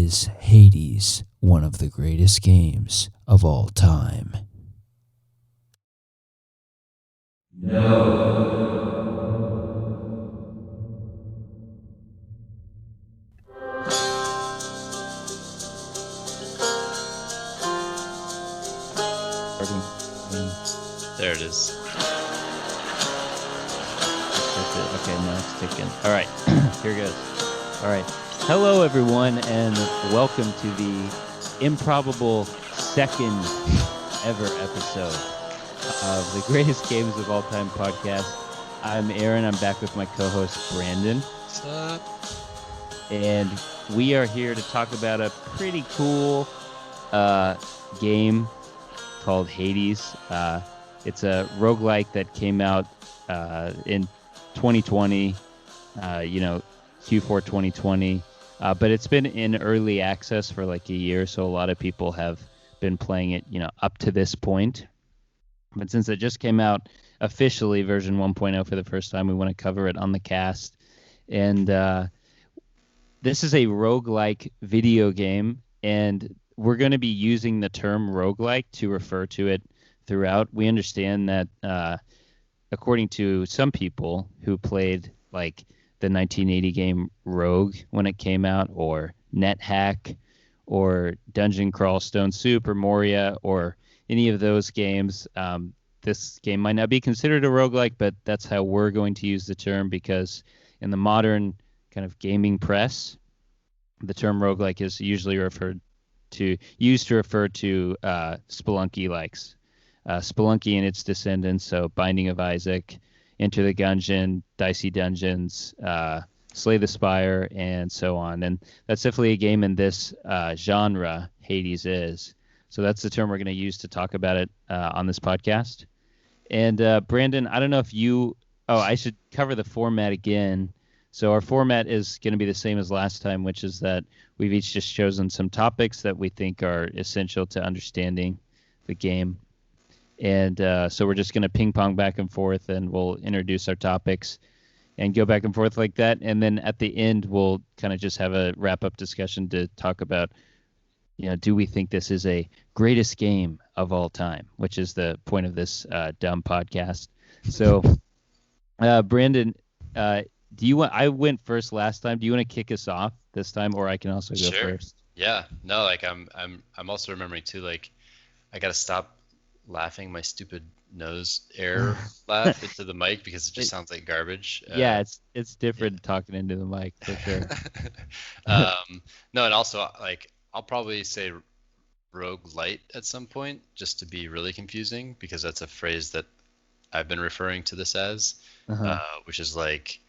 Is Hades one of the greatest games of all time? There it is. Okay, now it's ticking. All right, here goes. All right. Hello, everyone, and welcome to the improbable second ever episode of the Greatest Games of All Time podcast. I'm Aaron. I'm back with my co-host, Brandon. What's up? And we are here to talk about a pretty cool game called Hades. It's a roguelike that came out in 2020, Q4 2020. But it's been in early access for like a year, so a lot of people have been playing it, up to this point. But since it just came out officially, version 1.0 for the first time, we want to cover it on the cast. And this is a roguelike video game, and we're going to be using the term roguelike to refer to it throughout. We understand that according to some people who played like the 1980 game Rogue when it came out, or NetHack, or Dungeon Crawl Stone Soup, or Moria, or any of those games, this game might not be considered a roguelike, but that's how we're going to use the term, because in the modern kind of gaming press, the term roguelike is usually used to refer to Spelunky likes. Spelunky and its descendants, so Binding of Isaac, Enter the Gungeon, Dicey Dungeons, Slay the Spire, and so on. And that's definitely a game in this genre, Hades is. So that's the term we're going to use to talk about it on this podcast. And Brandon, I don't know if I should cover the format again. So our format is going to be the same as last time, which is that we've each just chosen some topics that we think are essential to understanding the game. And so we're just going to ping pong back and forth, and we'll introduce our topics and go back and forth like that. And then at the end, we'll kind of just have a wrap up discussion to talk about, do we think this is a greatest game of all time, which is the point of this dumb podcast. So, Brandon, I went first last time. Do you want to kick us off this time, or I can also go first? Yeah. No, like I'm also remembering too, like I got to stop laughing my stupid nose air laugh into the mic because it just sounds like garbage. Yeah, it's different talking into the mic for sure. No, and also like I'll probably say roguelite at some point just to be really confusing, because that's a phrase that I've been referring to this as, which is like,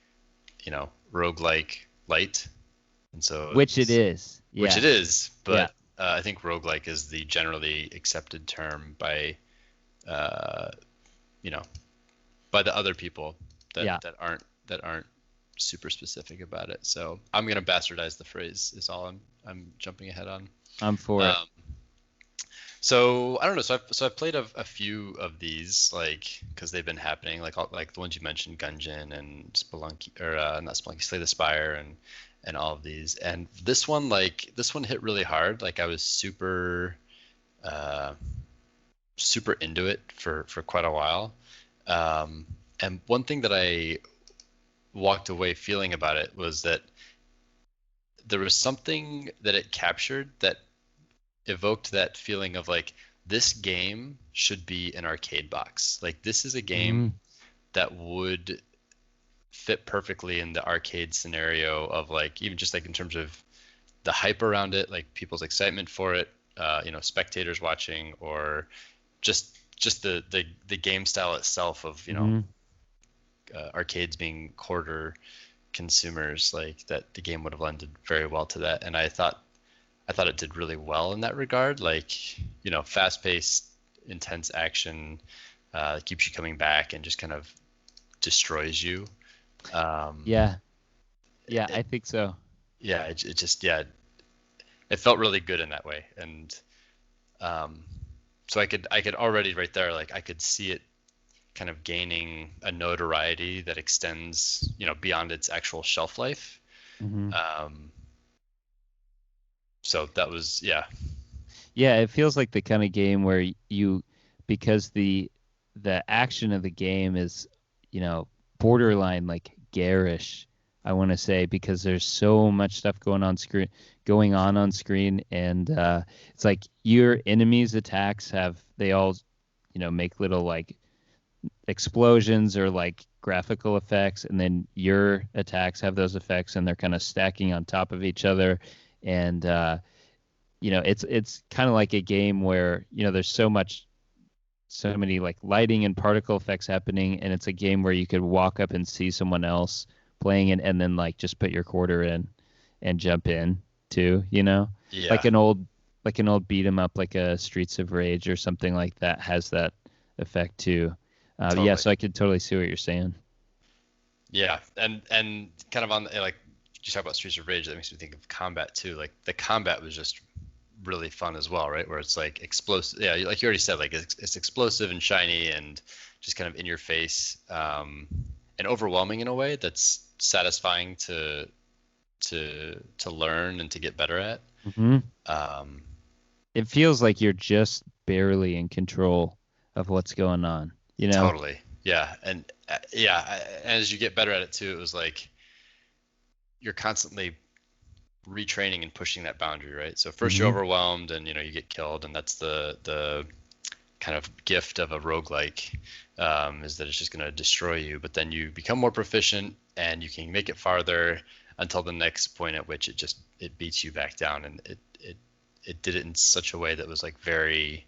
roguelike light, and so which it is, but I think roguelike is the generally accepted term by by the other people that aren't super specific about it. So I'm gonna bastardize the phrase is all I'm jumping ahead on. I'm for it. So I don't know. So I've played a few of these, like, because they've been happening, like the ones you mentioned, Gungeon and Spelunky, or not Spelunky, Slay the Spire, and all of these. And this one hit really hard. Like I was super into it for quite a while. And one thing that I walked away feeling about it was that there was something that it captured that evoked that feeling of like, this game should be an arcade box. Like this is a game that would fit perfectly in the arcade scenario of like, even just like in terms of the hype around it, like people's excitement for it, spectators watching, or just the game style itself of, arcades being quarter consumers, like that the game would have lended very well to that. And I thought it did really well in that regard. Like, fast-paced, intense action, keeps you coming back and just kind of destroys you. I think so. Yeah, it just it felt really good in that way. And so I could already right there, like I could see it kind of gaining a notoriety that extends, beyond its actual shelf life. So that was, yeah. Yeah, it feels like the kind of game where because the action of the game is, you know, borderline like garish, I want to say, because there's so much stuff going on screen, and it's like your enemies' attacks they all, make little like explosions or like graphical effects, and then your attacks have those effects, and they're kind of stacking on top of each other, and it's kind of like a game where there's so many like lighting and particle effects happening, and it's a game where you could walk up and see someone else playing it, and then like just put your quarter in and jump in too, Yeah, like an old beat 'em up, like a Streets of Rage or something like that has that effect too. Yeah, totally. so I could totally see what you're saying. Yeah, and kind of on like you talk about Streets of Rage, that makes me think of combat too. Like the combat was just really fun as well, right? Where it's like explosive. Yeah, like you already said, like it's explosive and shiny and just kind of in your face, and overwhelming in a way that's satisfying to learn and to get better at. Hmm. Um, It feels like you're just barely in control of what's going on, you know? Totally. Yeah, and yeah, as you get better at it too, it was like you're constantly retraining and pushing that boundary, right? So first you're Hmm. overwhelmed and you get killed, and that's the kind of gift of a roguelike, is that it's just going to destroy you. But then you become more proficient and you can make it farther until the next point at which it beats you back down, and it did it in such a way that was like very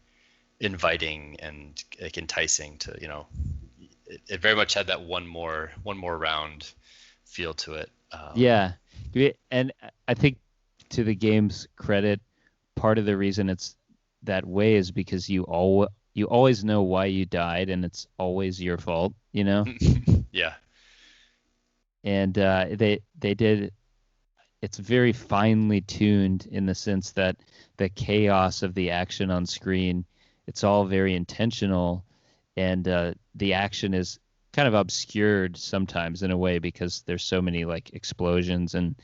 inviting and like enticing to it very much had that one more round feel to it. Yeah. And I think, to the game's credit, part of the reason it's that way is because you always know why you died, and it's always your fault, Yeah. And they did it's very finely tuned in the sense that the chaos of the action on screen, it's all very intentional, and the action is kind of obscured sometimes in a way because there's so many like explosions, and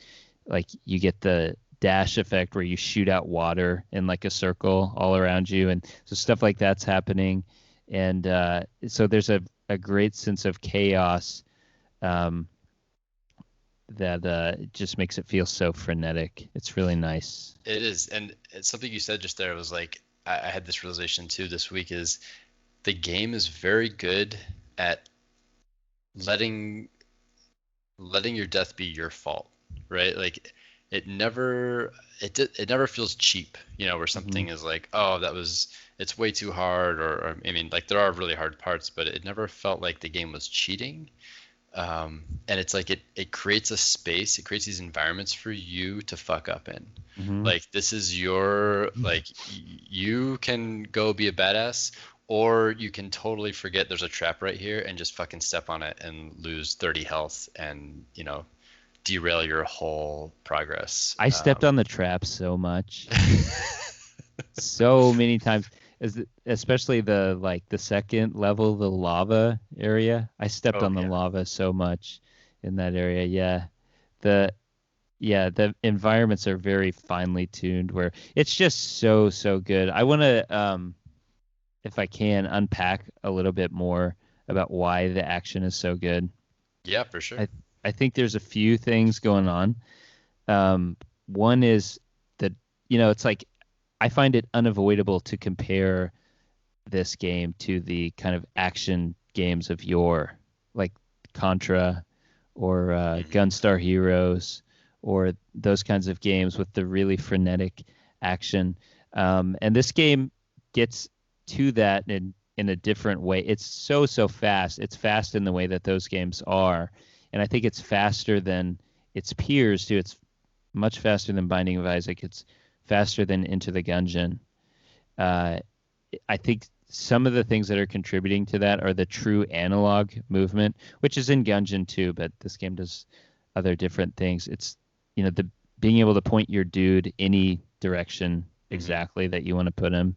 like you get the dash effect where you shoot out water in like a circle all around you, and so stuff like that's happening, and so there's a great sense of chaos, um, that just makes it feel so frenetic. It's really nice. It is, and it's something you said just there was like I had this realization too this week is the game is very good at letting your death be your fault, right? Like it never feels cheap, where Hmm. something is like, oh, it's way too hard, or I mean, like there are really hard parts, but it never felt like the game was cheating. And it's like it creates a space, it creates these environments for you to fuck up in. Hmm. Like this is your like you can go be a badass, or you can totally forget there's a trap right here and just fucking step on it and lose 30 health and derail your whole progress. I stepped on the trap so much, so many times. Especially the second level, the lava area. I stepped Oh on the yeah. lava so much in that area. The the environments are very finely tuned where it's just so good. I want to, if I can, unpack a little bit more about why the action is so good. Yeah, for sure. I I think there's a few things going on. One is that, it's like I find it unavoidable to compare this game to the kind of action games of yore, like Contra or Hmm. Gunstar Heroes, or those kinds of games with the really frenetic action. And this game gets to that in a different way. It's so fast. It's fast in the way that those games are, and I think it's faster than its peers too. It's much faster than Binding of Isaac. It's faster than Into the Gungeon. Uh, I think some of the things that are contributing to that are the true analog movement, which is in Gungeon too, but this game does other different things. It's, the being able to point your dude any direction Hmm. exactly that you want to put him.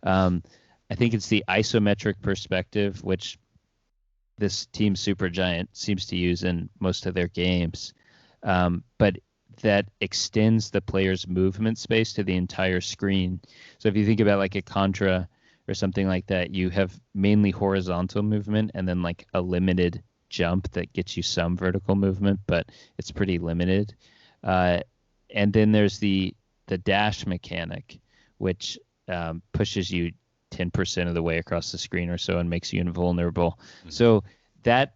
Um, I think it's the isometric perspective, which this Team Supergiant seems to use in most of their games. But that extends the player's movement space to the entire screen. So if you think about like a Contra or something like that, you have mainly horizontal movement and then like a limited jump that gets you some vertical movement, but it's pretty limited. And then there's the dash mechanic, which pushes you 10% of the way across the screen or so and makes you invulnerable. So that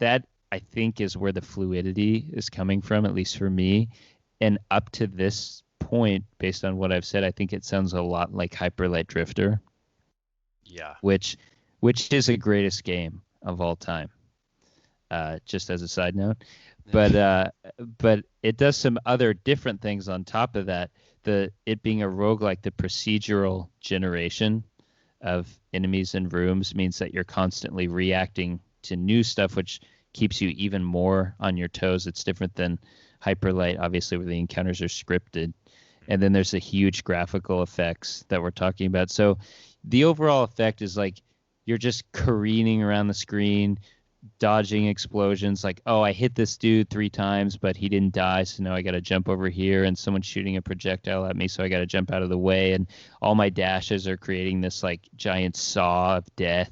I think is where the fluidity is coming from, at least for me. And up to this point, based on what I've said, I think it sounds a lot like Hyperlight Drifter. Yeah. Which is a greatest game of all time. Just as a side note. But it does some other different things on top of that. It being a roguelike, the procedural generation of enemies and rooms means that you're constantly reacting to new stuff, which keeps you even more on your toes. It's different than Hyperlight, obviously, where the encounters are scripted. And then there's the huge graphical effects that we're talking about. So the overall effect is like you're just careening around the screen, dodging explosions. Like, oh, I hit this dude 3 times, but he didn't die, so now I got to jump over here, and someone's shooting a projectile at me, so I got to jump out of the way. And all my dashes are creating this like giant saw of death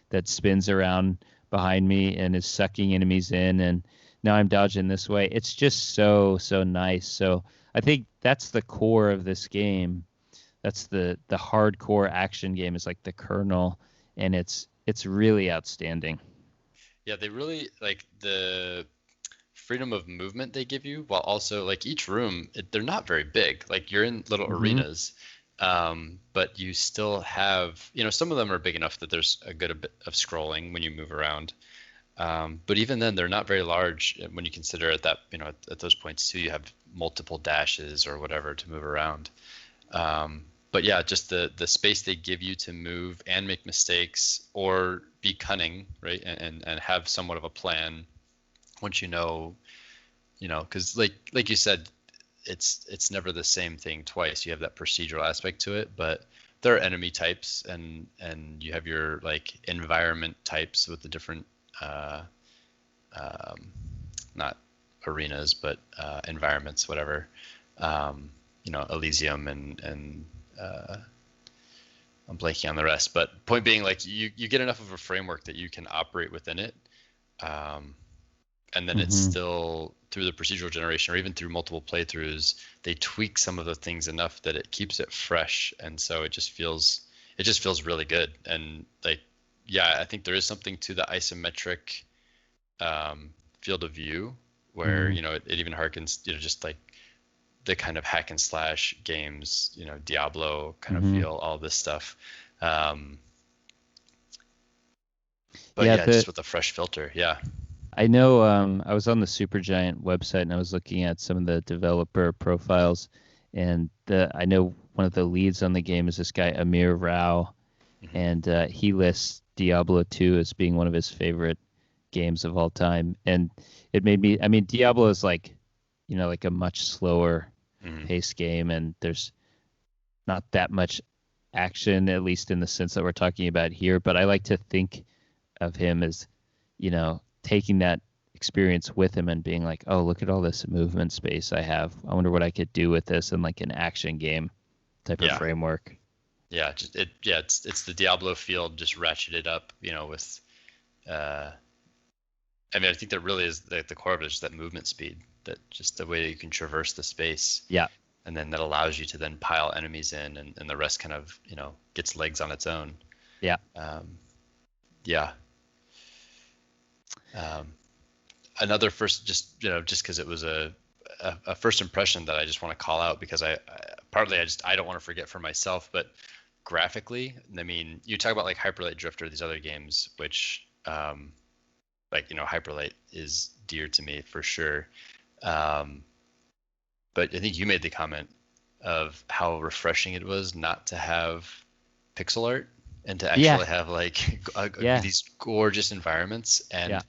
that spins around behind me and is sucking enemies in, and now I'm dodging this way. It's just so nice. So I think that's the core of this game. That's the hardcore action game, is like the kernel, and it's really outstanding. Yeah, they really like the freedom of movement they give you, while also like each room, they're not very big. Like you're in little arenas, but you still have, some of them are big enough that there's a good bit of scrolling when you move around. But even then, they're not very large when you consider at that, at those points too, you have multiple dashes or whatever to move around. But yeah, just the space they give you to move and make mistakes or be cunning, right? And have somewhat of a plan once because like you said, it's never the same thing twice. You have that procedural aspect to it, but there are enemy types and you have your like environment types with the different not arenas, but environments, whatever. Elysium and I'm blanking on the rest, but point being, like you get enough of a framework that you can operate within it, and then it's still through the procedural generation or even through multiple playthroughs, they tweak some of the things enough that it keeps it fresh, and so it just feels really good. And like, yeah, I think there is something to the isometric field of view where it even harkens just like the kind of hack and slash games, Diablo kind of feel, all this stuff. But just with a fresh filter. Yeah. I know I was on the Supergiant website and I was looking at some of the developer profiles, and I know one of the leads on the game is this guy, Amir Rao, and he lists Diablo 2 as being one of his favorite games of all time. And it made me, Diablo is like, like a much slower pace game, and there's not that much action, at least in the sense that we're talking about here. But I like to think of him as, taking that experience with him and being like, oh, look at all this movement space I have. I wonder what I could do with this in like an action game type of framework. Yeah, it's the Diablo field just ratcheted up, with I think that really is the core of it, is that movement speed, that just the way that you can traverse the space. Yeah. And then that allows you to then pile enemies in, and the rest kind of, gets legs on its own. Yeah. Another first, just because it was a first impression that I just want to call out, because I don't want to forget for myself, but graphically, you talk about like Hyperlight Drifter, these other games, which Hyperlight is dear to me for sure. But I think you made the comment of how refreshing it was not to have pixel art and to actually have like these gorgeous environments. And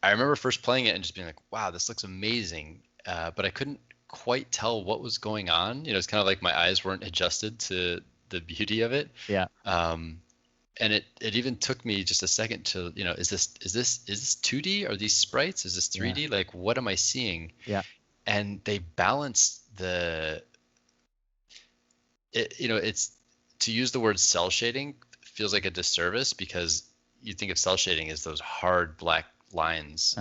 I remember first playing it and just being like, wow, this looks amazing. But I couldn't quite tell what was going on. It's kind of like my eyes weren't adjusted to the beauty of it. Yeah. And it even took me just a second to, is this 2D? Are these sprites? Is this 3D? Like, what am I seeing? Yeah. and they balance it's, to use the word cell shading feels like a disservice, because you think of cell shading as those hard black lines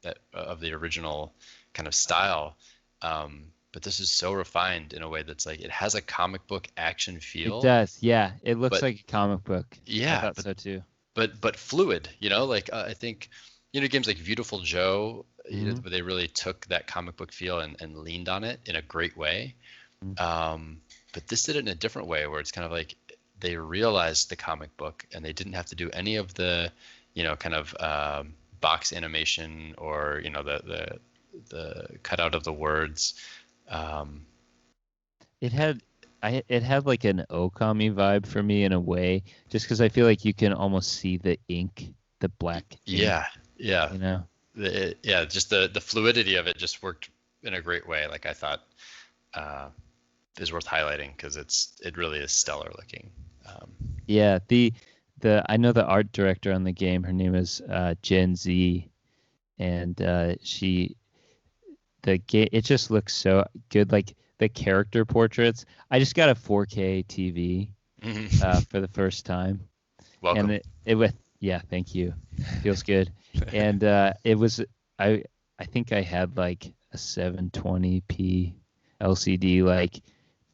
that of the original kind of style. But this is so refined in a way that's like, it has a comic book action It feel, does. Yeah, it looks but like a comic book. I yeah, thought so too. but fluid, like I think, games like Beautiful Joe, Mhm. where they really took that comic book feel and leaned on it in a great way. But this did it in a different way, where it's kind of like they realized the comic book and they didn't have to do any of the, kind of box animation, or the cutout of the words. Um, It had it had like an Okami vibe for me in a way, just because I feel like you can almost see the ink, the black ink, yeah, yeah, you know. yeah. Just the fluidity of it just worked in a great way. Like, I thought is worth highlighting, because it really is stellar looking. Yeah, the I know the art director on the game. Her name is Gen Z, and the game, it just looks so good. Like the character portraits. I just got a 4K TV for the first time, and Welcome. it with yeah, thank you. Feels good. And it was I I think I had like a 720p LCD, like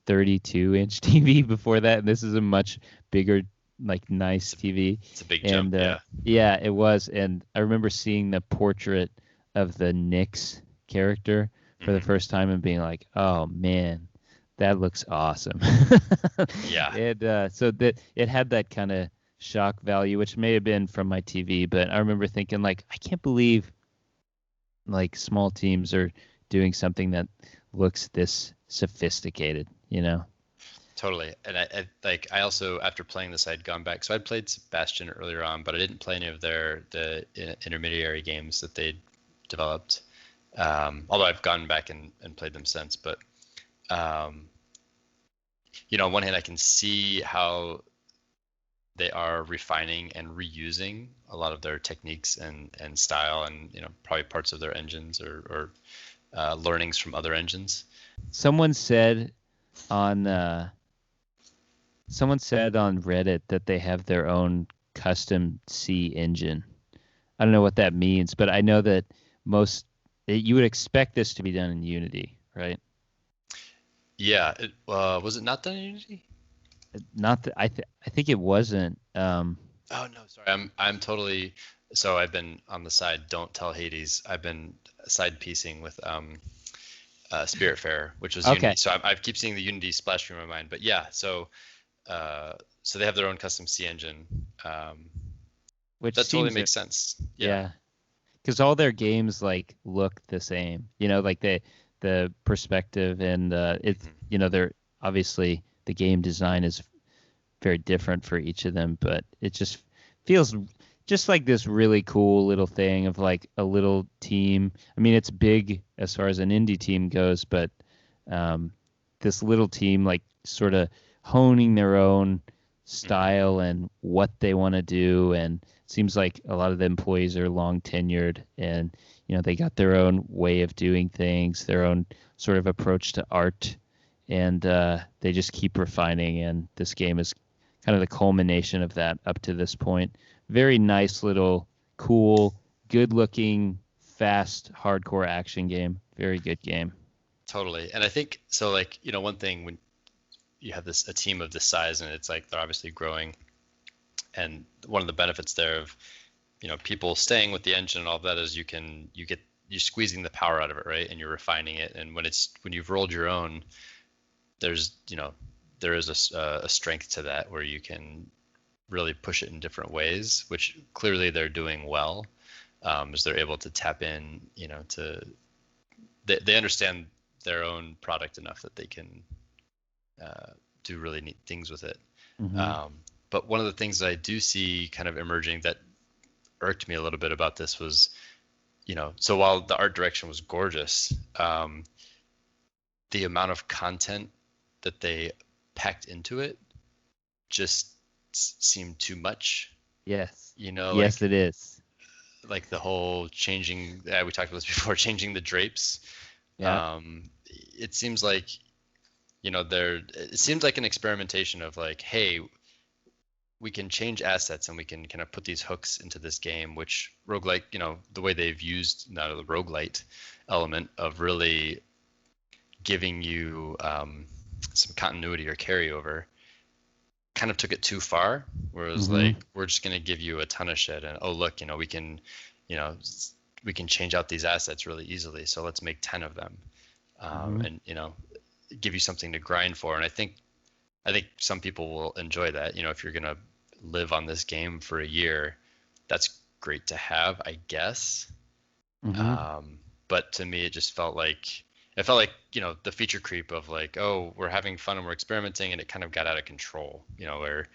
32-inch TV before that, and this is a much bigger, like nice TV. It's a big And jump, yeah. yeah, it was. And I remember seeing the portrait of the Nyx character for the Hmm. first time and being like, "Oh man, that looks awesome." Yeah, And so that it had that kind of shock value, which may have been from my TV, but I remember thinking like, I can't believe like small teams are doing something that looks this sophisticated, you know? totally. And I also, after playing this, I'd gone back. So I'd played Bastion earlier on, but I didn't play any of the intermediary games that they'd developed. Although I've gone back and played them since. But um, on one hand, I can see how they are refining and reusing a lot of their techniques and style, and probably parts of their engines, or learnings from other engines. Someone said on someone said on Reddit that they have their own custom C engine. I don't know what that means, but I know that you would expect this to be done in Unity, right? Yeah, was it not done in Unity? Not that I think it wasn't. Oh no, sorry. I'm totally. So I've been on the side. Don't tell Hades. I've been side piecing with Spiritfarer, which was Okay, Unity. So I keep seeing the Unity splash through my mind. But yeah, so they have their own custom C engine. which That totally seems makes sense. Yeah. yeah, because all their games like look the same. Like the perspective and it's Mhm. they're obviously the game design is very different for each of them, but it just feels just like this really cool little thing of like a little team. I mean, it's big as far as an indie team goes, but um, this little team like sort of honing their own Mhm. style and what they want to do, and it seems like a lot of the employees are long tenured, and they got their own way of doing things, their own sort of approach to art, and they just keep refining, and this game is kind of the culmination of that up to this point. Very nice little, cool, good looking, fast, hardcore action game. Very good game. Totally. And I think so. Like, one thing when you have a team of this size, and it's like they're obviously growing, and one of the benefits there of people staying with the engine and all of that is you're squeezing the power out of it, right? And you're refining it. And when you've rolled your own, there's there is a strength to that, where you can really push it in different ways, which clearly they're doing well, as they're able to tap in, to they understand their own product enough that they can do really neat things with it. Hmm. But one of the things that I do see kind of emerging that irked me a little bit about this was, so while the art direction was gorgeous, the amount of content that they packed into it just seemed too much. Yes. Yes, Like it is. the whole changing. We talked about this before, changing the drapes. Yeah. It seems like, it seems like an experimentation of like, hey, we can change assets and we can kind of put these hooks into this game, which roguelike, the way they've used now the roguelite element of really giving you some continuity or carryover kind of took it too far, where it was like, we're just going to give you a ton of shit and, oh, look, you know, we can change out these assets really easily. So let's make 10 of them and, give you something to grind for. And I think some people will enjoy that. If you're going to live on this game for a year, that's great to have, I guess. But to me, it just felt like, the feature creep of like, oh, we're having fun and we're experimenting, and it kind of got out of control, where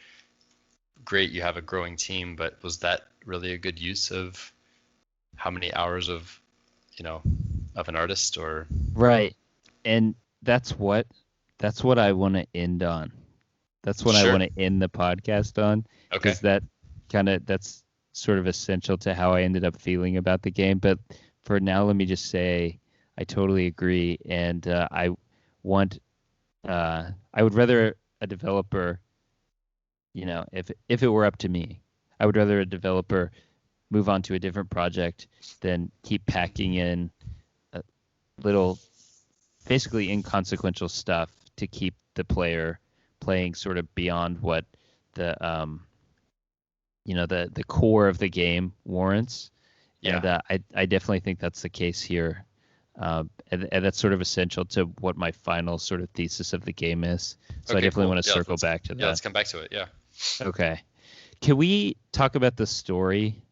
great, you have a growing team, but was that really a good use of how many hours of, of an artist or? Right. And that's what I want to end on. That's what I Sure. want to end the podcast on. Okay. Because that's sort of essential to how I ended up feeling about the game. But for now, let me just say I totally agree. And I would rather a developer, if it were up to me, I would rather a developer move on to a different project than keep packing in a little, basically inconsequential stuff to keep the player playing sort of beyond what the the core of the game warrants. Yeah. And I definitely think that's the case here. And that's sort of essential to what my final sort of thesis of the game is. So I definitely want to circle back to that. Yeah, let's come back to it. Yeah. Okay. Can we talk about the story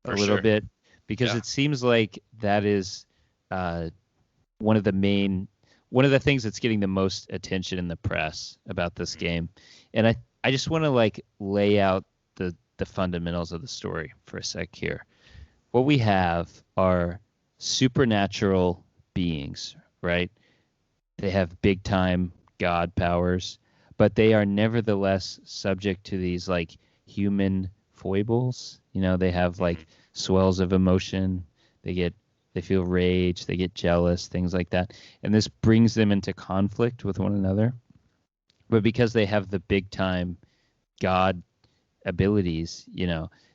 a little bit? Because it seems like that is one of the things that's getting the most attention in the press about this game. And I just want to like lay out the fundamentals of the story for a sec here. What we have are supernatural beings, right? They have big time god powers, but they are nevertheless subject to these like human foibles. They have like swells of emotion. They feel rage, they get jealous, things like that. And this brings them into conflict with one another. But because they have the big time god abilities,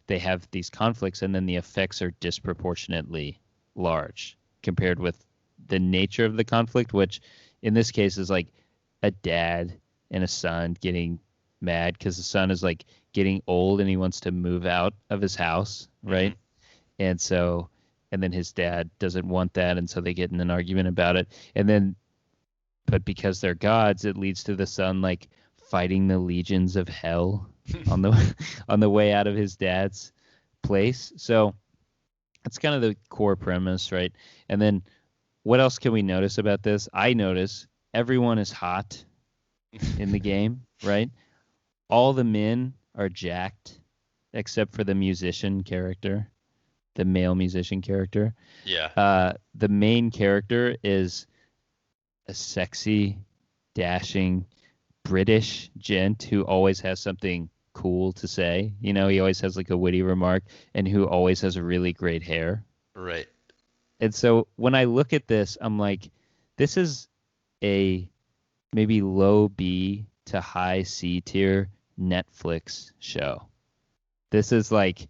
they have these conflicts, and then the effects are disproportionately large compared with the nature of the conflict, which in this case is like a dad and a son getting mad because the son is like getting old and he wants to move out of his house, right? And then his dad doesn't want that, and so they get in an argument about it. But because they're gods, it leads to the son like fighting the legions of hell on the way out of his dad's place. So that's kind of the core premise, right? And then what else can we notice about this? I notice everyone is hot in the game, right? All the men are jacked except for the musician character, the male musician character. Yeah. The main character is a sexy, dashing British gent who always has something cool to say. He always has like a witty remark, and who always has really great hair. Right. And so when I look at this, I'm like, this is a maybe low B to high C tier Netflix show. This is like,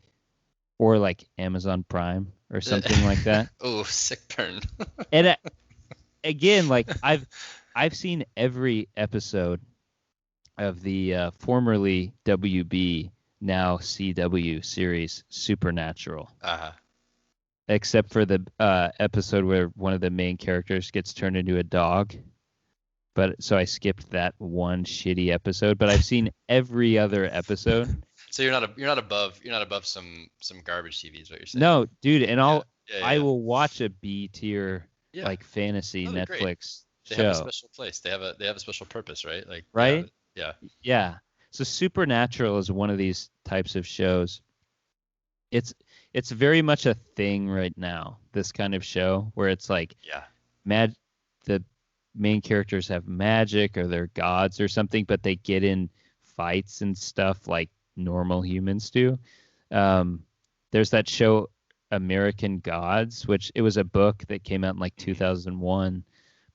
or like Amazon Prime or something like that. Oh, sick burn. And again, like I've seen every episode of the formerly WB, now CW series Supernatural. Except for the episode where one of the main characters gets turned into a dog. But so I skipped that one shitty episode, but I've seen every other episode. So you're not above some garbage TV is what you're saying. No, dude, and I will watch a B tier like fantasy Netflix show. They have a special place. They have a special purpose, right? Like right? Yeah. So Supernatural is one of these types of shows. It's very much a thing right now, this kind of show where it's like the main characters have magic or they're gods or something, but they get in fights and stuff like normal humans do. There's that show American Gods, which it was a book that came out in like 2001,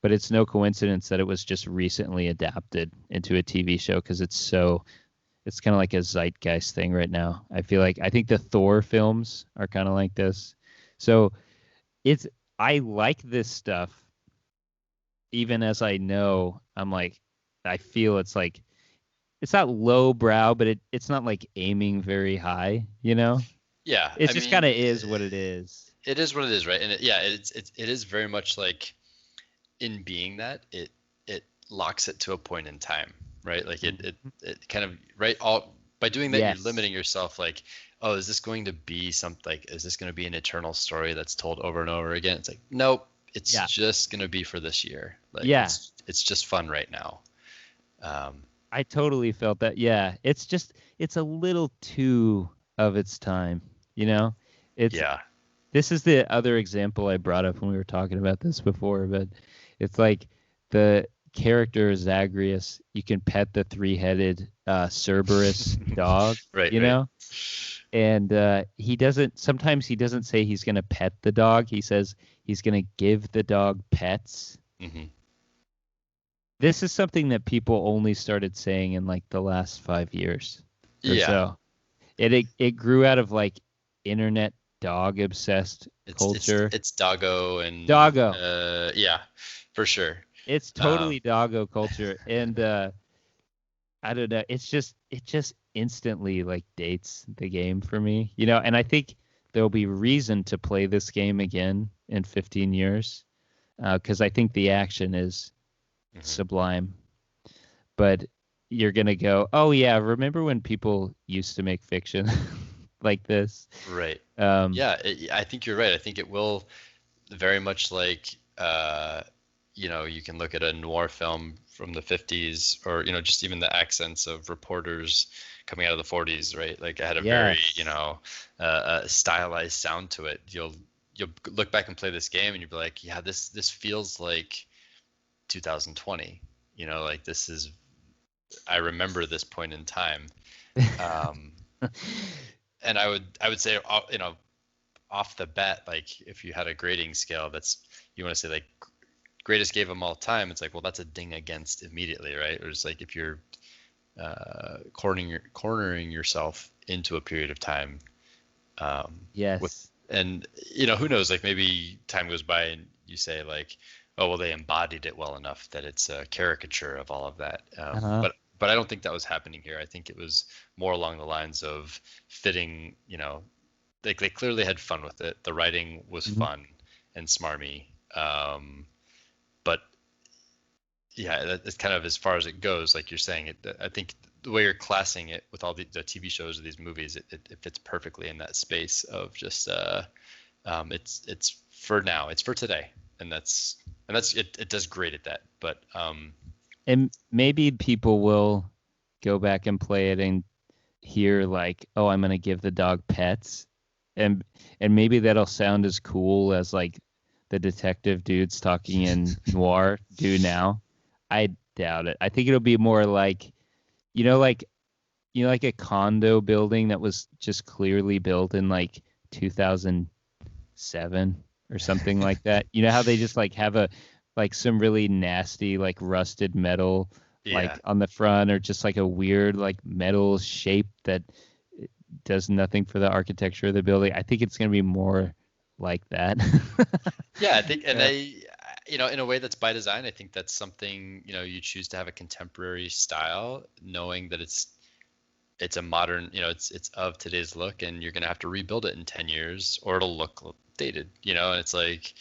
but it's no coincidence that it was just recently adapted into a TV show because it's kind of like a zeitgeist thing right now. I think the Thor films are kind of like this. So I like this stuff, even as I know I'm like, I feel it's like, it's not low brow, but it's not like aiming very high, you know? Yeah, It I just kind mean, of is what it is. it is what it is, right? And it is very much like, in being that, it locks it to a point in time, right? Like it kind of, right, all by doing that, you're Yes. limiting yourself. Like, oh, is this going to be something, like, is this going to be an eternal story that's told over and over again? It's like, nope, it's just going to be for this year. Like, it's just fun right now. I totally felt that. Yeah, it's a little too of its time, you know? This is the other example I brought up when we were talking about this before, but it's like the character Zagreus, you can pet the three-headed Cerberus dog, right, you know? And sometimes he doesn't say he's going to pet the dog. He says he's going to give the dog pets. Mm-hmm. This is something that people only started saying in like the last 5 years or so. It grew out of like internet dog obsessed culture. It's doggo and doggo. Yeah, for sure. It's totally doggo culture, and I don't know. It just instantly like dates the game for me, you know. And I think there'll be reason to play this game again in 15 years, because I think the action is sublime. But you're gonna go, oh yeah, remember when people used to make fiction like this? Right. I think you're right. I think it will very much like, you can look at a noir film from the 50s, or, just even the accents of reporters coming out of the 40s, right? Like, it had a very, stylized sound to it. You'll look back and play this game and you'll be like, yeah, this feels like 2020, like, this is, I remember this point in time. And I would say, off the bat, like, if you had a grading scale, you want to say like greatest game of all time, it's like, well, that's a ding against immediately, right? Or it's like, if you're cornering yourself into a period of time. Yes. And who knows, like, maybe time goes by and you say like, oh, well, they embodied it well enough that it's a caricature of all of that. But I don't think that was happening here. I think it was more along the lines of fitting, they clearly had fun with it. The writing was fun and smarmy. But yeah, that's kind of as far as it goes. Like you're saying, I think the way you're classing it with all the TV shows or these movies, it fits perfectly in that space of just, it's for now, it's for today. And that's it does great at that. But, and maybe people will go back and play it and hear like, oh, I'm going to give the dog pets. And maybe that'll sound as cool as like the detective dudes talking in noir do now. I doubt it. I think it'll be more like, like a condo building that was just clearly built in like 2007 or something like that. You know how they just like have some really nasty like rusted metal like on the front, or just like a weird like metal shape that does nothing for the architecture of the building. I think it's going to be more like that. Yeah, I think, and in a way that's by design. I think that's something, you choose to have a contemporary style, knowing that it's a modern, it's of today's look, and you're going to have to rebuild it in 10 years or it'll look dated, and it's like,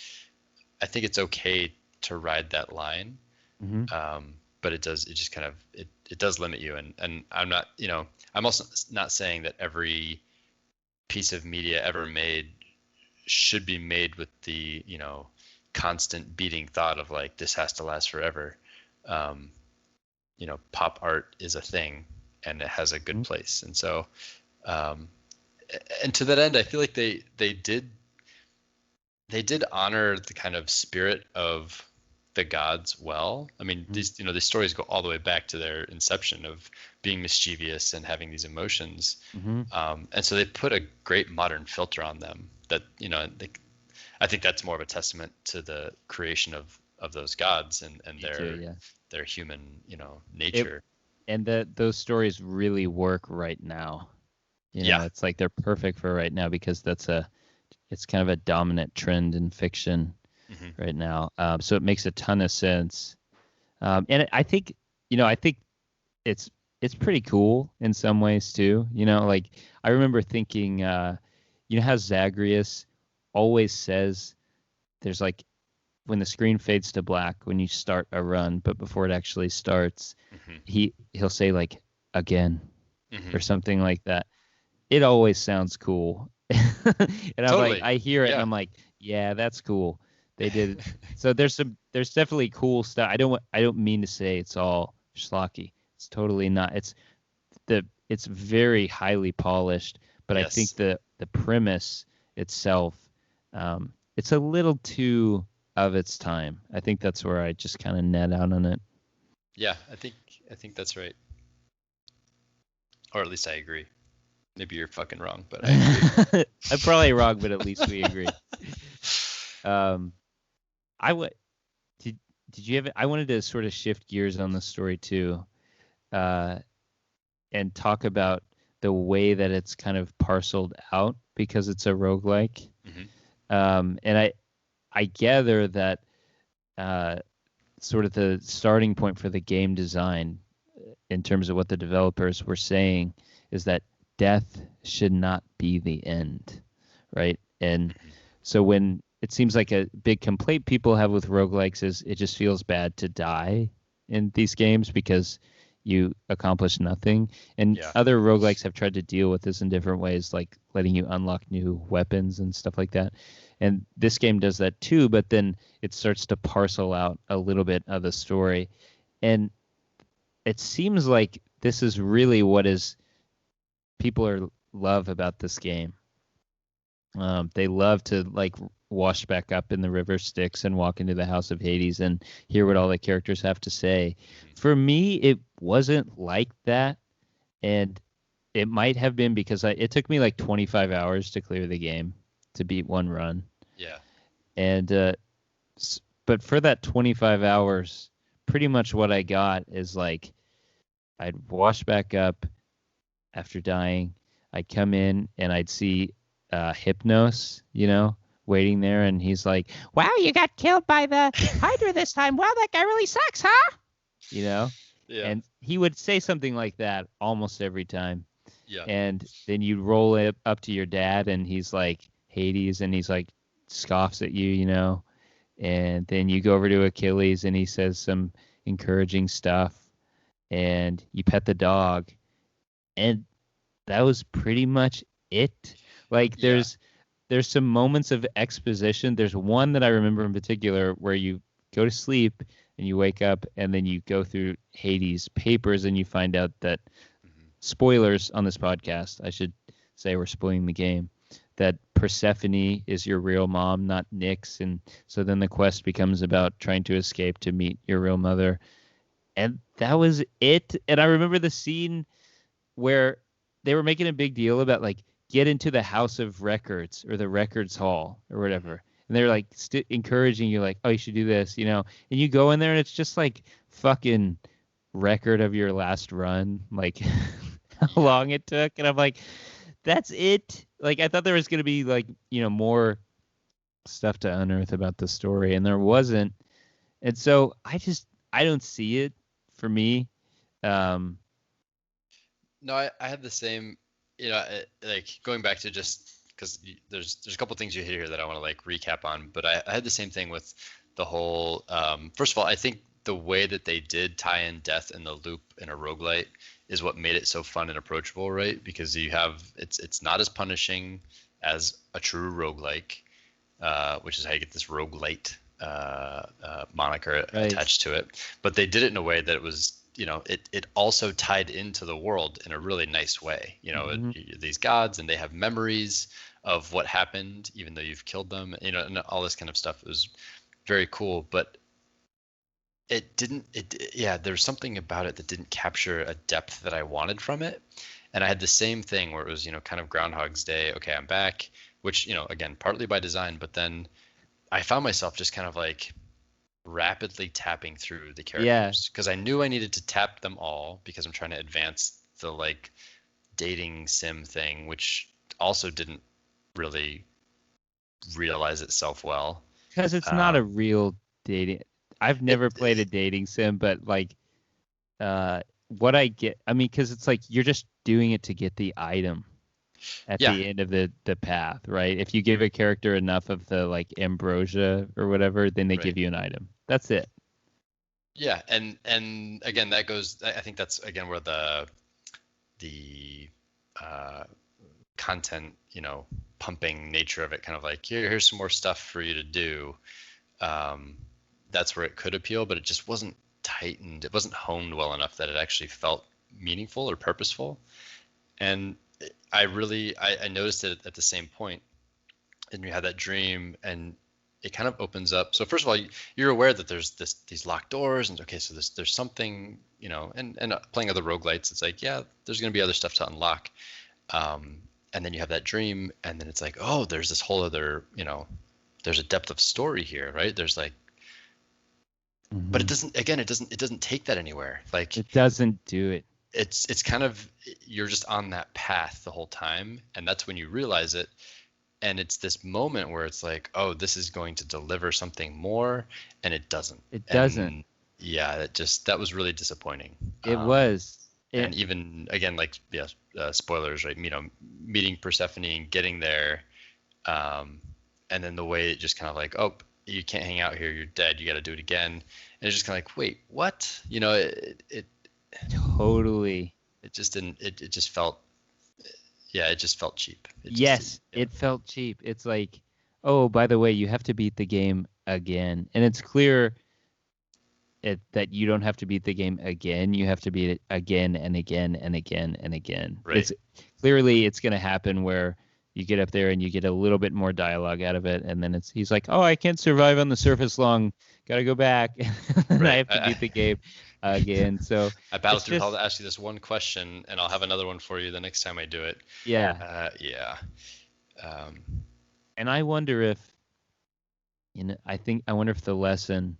I think it's okay to ride that line. But it just kind of, it does limit you. And I'm not, I'm also not saying that every piece of media ever made should be made with the, constant beating thought of like, this has to last forever. Pop art is a thing and it has a good place. And so, and to that end, I feel like they did honor the kind of spirit of the gods well. I mean, these stories go all the way back to their inception of being mischievous and having these emotions. And so they put a great modern filter on them that, I think that's more of a testament to the creation of those gods and their human, nature. And those stories really work right now. It's like they're perfect for right now because it's kind of a dominant trend in fiction right now. So it makes a ton of sense. And I think it's pretty cool in some ways too. Like I remember thinking, how Zagreus always says there's like when the screen fades to black when you start a run, but before it actually starts, he'll say like again or something like that. It always sounds cool. And I'm Totally. like, I hear it and I'm like, yeah, that's cool. They did it. So there's definitely cool stuff. I don't mean to say it's all schlocky. It's totally not. It's very highly polished, but I think the premise itself, it's a little too of its time. I think that's where I just kind of net out on it. Yeah, I think that's right. Or at least I agree. Maybe you're fucking wrong, but I agree. I'm probably wrong, but at least we agree. Did you have? I wanted to sort of shift gears on the story too, and talk about the way that it's kind of parceled out because it's a roguelike. And I gather that sort of the starting point for the game design in terms of what the developers were saying is that death should not be the end, right? And so when it seems like a big complaint people have with roguelikes is it just feels bad to die in these games because you accomplish nothing. And other roguelikes have tried to deal with this in different ways, like letting you unlock new weapons and stuff like that. And this game does that too, but then it starts to parcel out a little bit of the story. And it seems like this is really what people love about this game. They love to like wash back up in the river Styx and walk into the House of Hades and hear what all the characters have to say. For me, it wasn't like that, and it might have been because it took me like 25 hours to clear the game to beat one run. Yeah. And but for that 25 hours, pretty much what I got is like I'd wash back up after dying. I'd come in and I'd see Hypnos, waiting there, and he's like, "Wow, you got killed by the Hydra this time. Wow, that guy really sucks, huh?" Yeah. And he would say something like that almost every time. Yeah. And then you roll it up to your dad, and he's like Hades, and he's like scoffs at you, And then you go over to Achilles, and he says some encouraging stuff, and you pet the dog, and that was pretty much it. Like there's some moments of exposition. There's one that I remember in particular where you go to sleep and you wake up and then you go through Hades' papers and you find out that spoilers on this podcast, I should say we're spoiling the game, that Persephone is your real mom, not Nyx. And so then the quest becomes about trying to escape to meet your real mother. And that was it. And I remember the scene where they were making a big deal about like get into the House of Records or the Records Hall or whatever. And they're like encouraging you like, oh, you should do this, and you go in there and it's just like fucking record of your last run, like how long it took. And I'm like, that's it. Like, I thought there was going to be like, more stuff to unearth about the story, and there wasn't. And so I don't see it for me. No, I had the same, like going back to just because there's a couple things you hit here that I want to like recap on, but I had the same thing with the whole. First of all, I think the way that they did tie in death in the loop in a roguelite is what made it so fun and approachable, right? Because you have it's not as punishing as a true roguelike, which is how you get this roguelite moniker attached to it. But they did it in a way that it was, it also tied into the world in a really nice way. These gods, and they have memories of what happened, even though you've killed them, and all this kind of stuff. It was very cool, but there's something about it that didn't capture a depth that I wanted from it. And I had the same thing where it was, kind of Groundhog's Day. Okay, I'm back. which, again, partly by design, but then I found myself just kind of like rapidly tapping through the characters because I knew I needed to tap them all because I'm trying to advance the like dating sim thing, which also didn't really realize itself well. Because it's not a real dating. I've never played a dating sim, but like, what I get, I mean, because it's like you're just doing it to get the item at the end of the path, right? If you give a character enough of the like ambrosia or whatever, then they give you an item. That's it. Yeah, and again, that goes. I think that's again where the content, pumping nature of it, kind of like here's some more stuff for you to do. That's where it could appeal, but it just wasn't tightened. It wasn't honed well enough that it actually felt meaningful or purposeful. And I noticed it at the same point. And you have that dream, and it kind of opens up. So first of all, you're aware that there's these locked doors, and okay, so there's something, and playing other roguelites, it's like, yeah, there's going to be other stuff to unlock. And then you have that dream, and then it's like, oh, there's this whole other, there's a depth of story here, right? There's like, but it doesn't take that anywhere. Like it doesn't do it. It's kind of, you're just on that path the whole time, and that's when you realize it. And it's this moment where it's like, oh, this is going to deliver something more, and it doesn't. It doesn't. And yeah, that was really disappointing. It was. And even again, like, spoilers, right? Meeting Persephone and getting there, and then the way it just kind of like, oh, you can't hang out here, you're dead, you got to do it again. And it's just kind of like, wait, what? It totally. It just didn't. It just felt. Yeah, it just felt cheap. It felt cheap. It's like, oh, by the way, you have to beat the game again, and it's clear that you don't have to beat the game again. You have to beat it again and again and again and again. Right. It's going to happen where you get up there and you get a little bit more dialogue out of it, and then he's like, oh, I can't survive on the surface long. Got to go back. And I have to beat the game again. So at Battlefield, I'll ask you this one question, and I'll have another one for you the next time I do it. Yeah. And I wonder if, I wonder if the lesson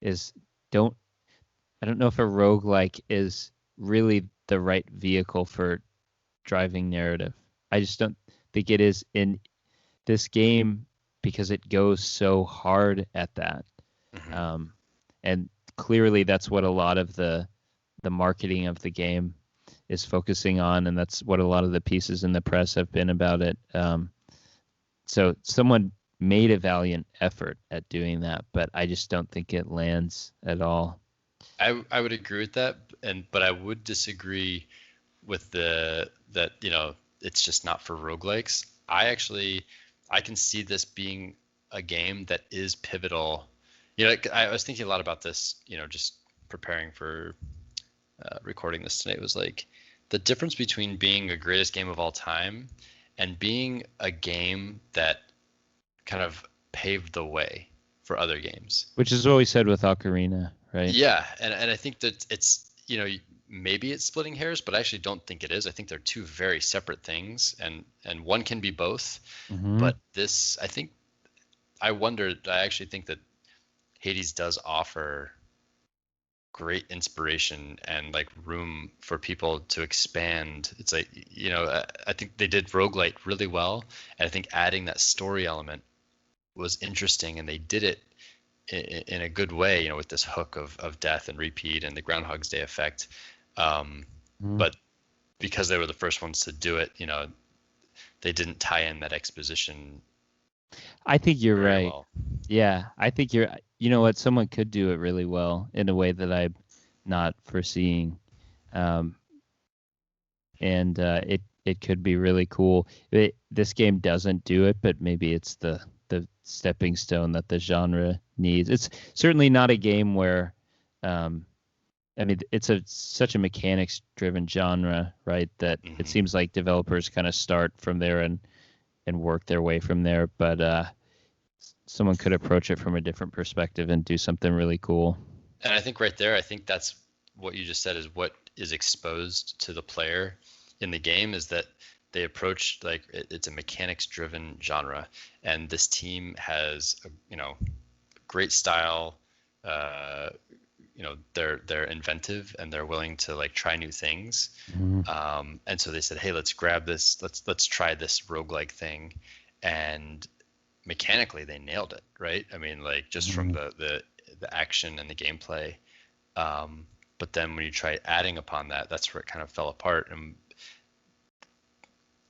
is I don't know if a roguelike is really the right vehicle for driving narrative. I just don't think it is in this game because it goes so hard at that. Mm-hmm. And clearly that's what a lot of the marketing of the game is focusing on, and that's what a lot of the pieces in the press have been about it. So someone made a valiant effort at doing that, but I just don't think it lands at all. I would agree with that, but I would disagree with that it's just not for roguelikes. I can see this being a game that is pivotal. I was thinking a lot about this, just preparing for recording this tonight. Was like the difference between being a greatest game of all time and being a game that kind of paved the way for other games. Which is what we said with Ocarina, right? Yeah, and I think that it's, maybe it's splitting hairs, but I actually don't think it is. I think they're two very separate things, and one can be both. Mm-hmm. But this, I actually think that Hades does offer great inspiration and like room for people to expand. It's like, I think they did roguelite really well, and I think adding that story element was interesting, and they did it in a good way, with this hook of death and repeat and the Groundhog's Day effect. But because they were the first ones to do it, they didn't tie in that exposition. I think you're right. Well. Yeah, I think you know what, someone could do it really well in a way that I'm not foreseeing. And it could be really cool. This game doesn't do it, but maybe it's the stepping stone that the genre needs. It's certainly not a game where, it's such a mechanics-driven genre, right? That It seems like developers kind of start from there and work their way from there. But someone could approach it from a different perspective and do something really cool. And I think right there, that's what you just said is what is exposed to the player in the game, is that they approached like it's a mechanics driven genre, and this team has great style. They're inventive and they're willing to like try new things. And so they said, hey, let's grab this, let's try this roguelike thing. And mechanically they nailed it, right? I mean, like just from the action and the gameplay. But then when you try adding upon that, that's where it kind of fell apart. And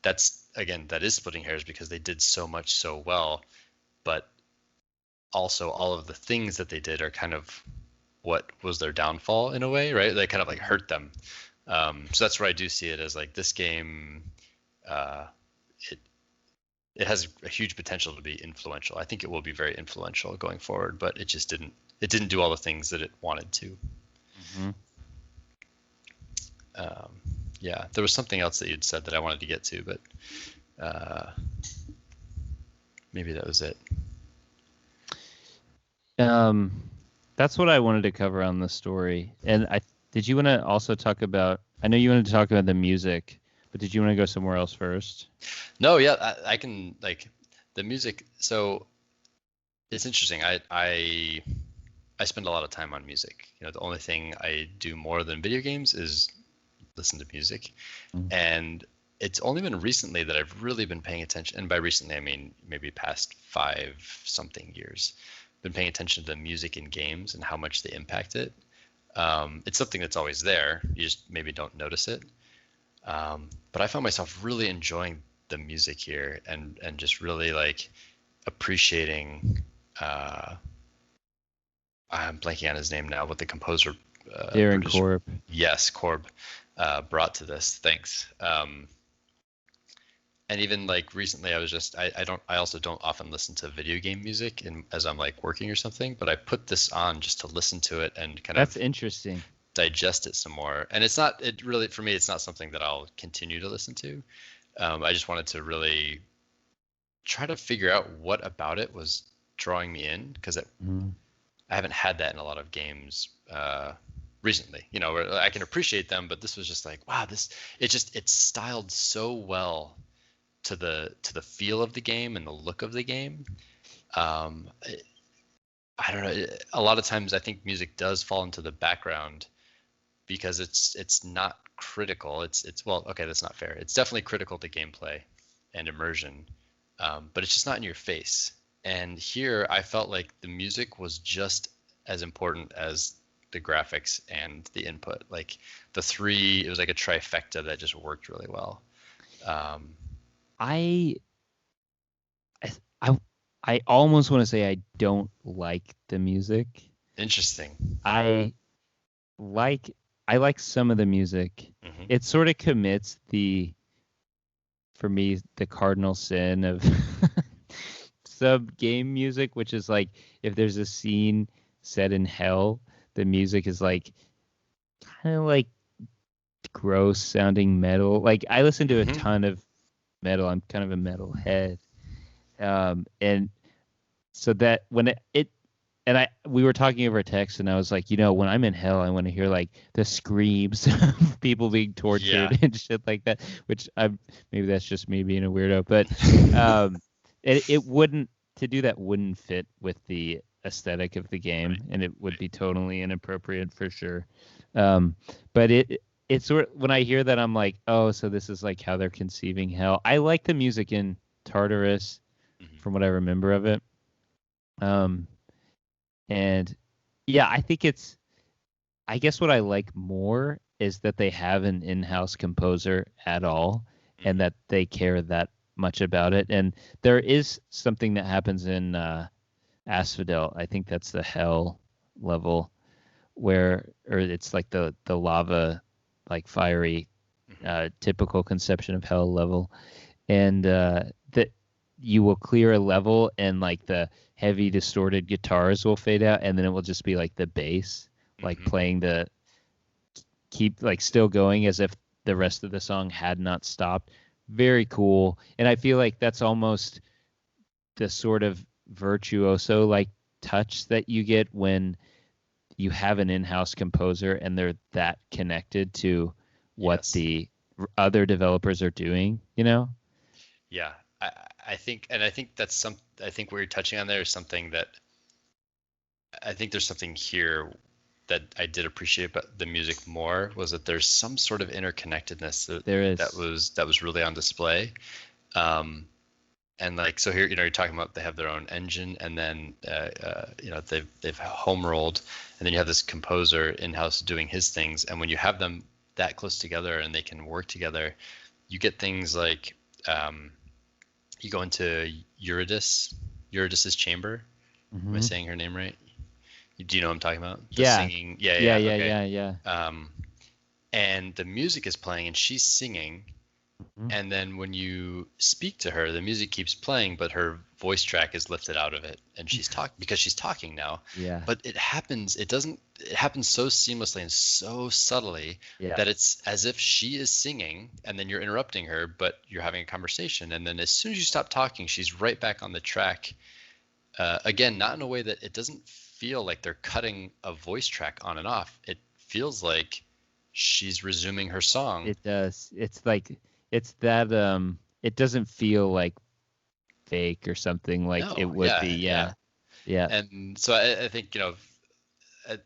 that is splitting hairs because they did so much so well, but also all of the things that they did are kind of what was their downfall in a way, right? They kind of like hurt them. So that's where I do see it as like this game, it has a huge potential to be influential. I think it will be very influential going forward, but it just didn't do all the things that it wanted to. Yeah, there was something else that you'd said that I wanted to get to, but maybe that was it. That's what I wanted to cover on the story. And did you want to also talk about, I know you wanted to talk about the music, but did you want to go somewhere else first? No, yeah, I can, like the music. So it's interesting. I spend a lot of time on music. The only thing I do more than video games is listen to music. And it's only been recently that I've really been paying attention. And by recently, I mean maybe past 5 something years. Been paying attention to the music in games and how much they impact it. It's something that's always there. You just maybe don't notice it. But I found myself really enjoying the music here and just really like appreciating. I'm blanking on his name now, but the composer. Darren Korb. Yes, Korb brought to this. Thanks. And even like recently, I also don't often listen to video game music as I'm like working or something, but I put this on just to listen to it and That's interesting. Digest it some more. And for me, it's not something that I'll continue to listen to. I just wanted to really try to figure out what about it was drawing me in, because I haven't had that in a lot of games recently, where I can appreciate them, but this was just like, wow, it's styled so well to the feel of the game and the look of the game. I don't know. A lot of times I think music does fall into the background because it's not critical. Well, okay, that's not fair. It's definitely critical to gameplay and immersion, but it's just not in your face. And here I felt like the music was just as important as the graphics and the input. Like it was like a trifecta that just worked really well. I almost want to say I don't like the music. Interesting. I like some of the music. It sort of commits for me, the cardinal sin of sub game music, which is like if there's a scene set in hell, the music is like kind of like gross sounding metal. Like I listen to a ton of metal. I'm kind of a metal head. And so that when we were talking over text, and I was like, when I'm in hell, I want to hear like the screams of people being tortured and shit like that, which maybe that's just me being a weirdo, but it wouldn't fit with the aesthetic of the game, right. And it would be totally inappropriate for sure. But it's sort of, when I hear that, I'm like, oh, so this is like how they're conceiving hell. I like the music in Tartarus, from what I remember of it. And yeah, I think I guess what I like more is that they have an in-house composer at all, and that they care that much about it. And there is something that happens in Asphodel. I think that's the hell level or it's like the lava, like fiery, typical conception of hell level. And that you will clear a level and like the heavy distorted guitars will fade out, and then it will just be like the bass, like playing keep like still going as if the rest of the song had not stopped. Very cool. And I feel like that's almost the sort of virtuoso like touch that you get when you have an in-house composer and they're that connected to what the other developers are doing, you know? Yeah, I think, and I think that's some. I think what you're touching on there is something that I think there's something here that I did appreciate about the music more, was that there's some sort of interconnectedness There that is. was really on display. Um, and like, so here, you're talking about they have their own engine, and then they've home rolled, and then you have this composer in house doing his things, and when you have them that close together and they can work together, you get things like you go into Eurydice's chamber. Am I Hmm. saying her name right? Do you know what I'm talking about? The Yeah. singing. Yeah, Yeah, yeah, yeah, okay. yeah, yeah. Um, and the music is playing and she's singing. Mhm. And then when you speak to her, the music keeps playing, but her voice track is lifted out of it, and she's talking because she's talking now. Yeah. But it happens. It happens so seamlessly and so subtly Yeah. that it's as if she is singing, and then you're interrupting her, but you're having a conversation. And then as soon as you stop talking, she's right back on the track. Again, not in a way that it doesn't feel like they're cutting a voice track on and off. It feels like she's resuming her song. It does. It's like it's that it doesn't feel like fake or something like it No, would be. yeah, yeah. Yeah. Yeah. And so I think,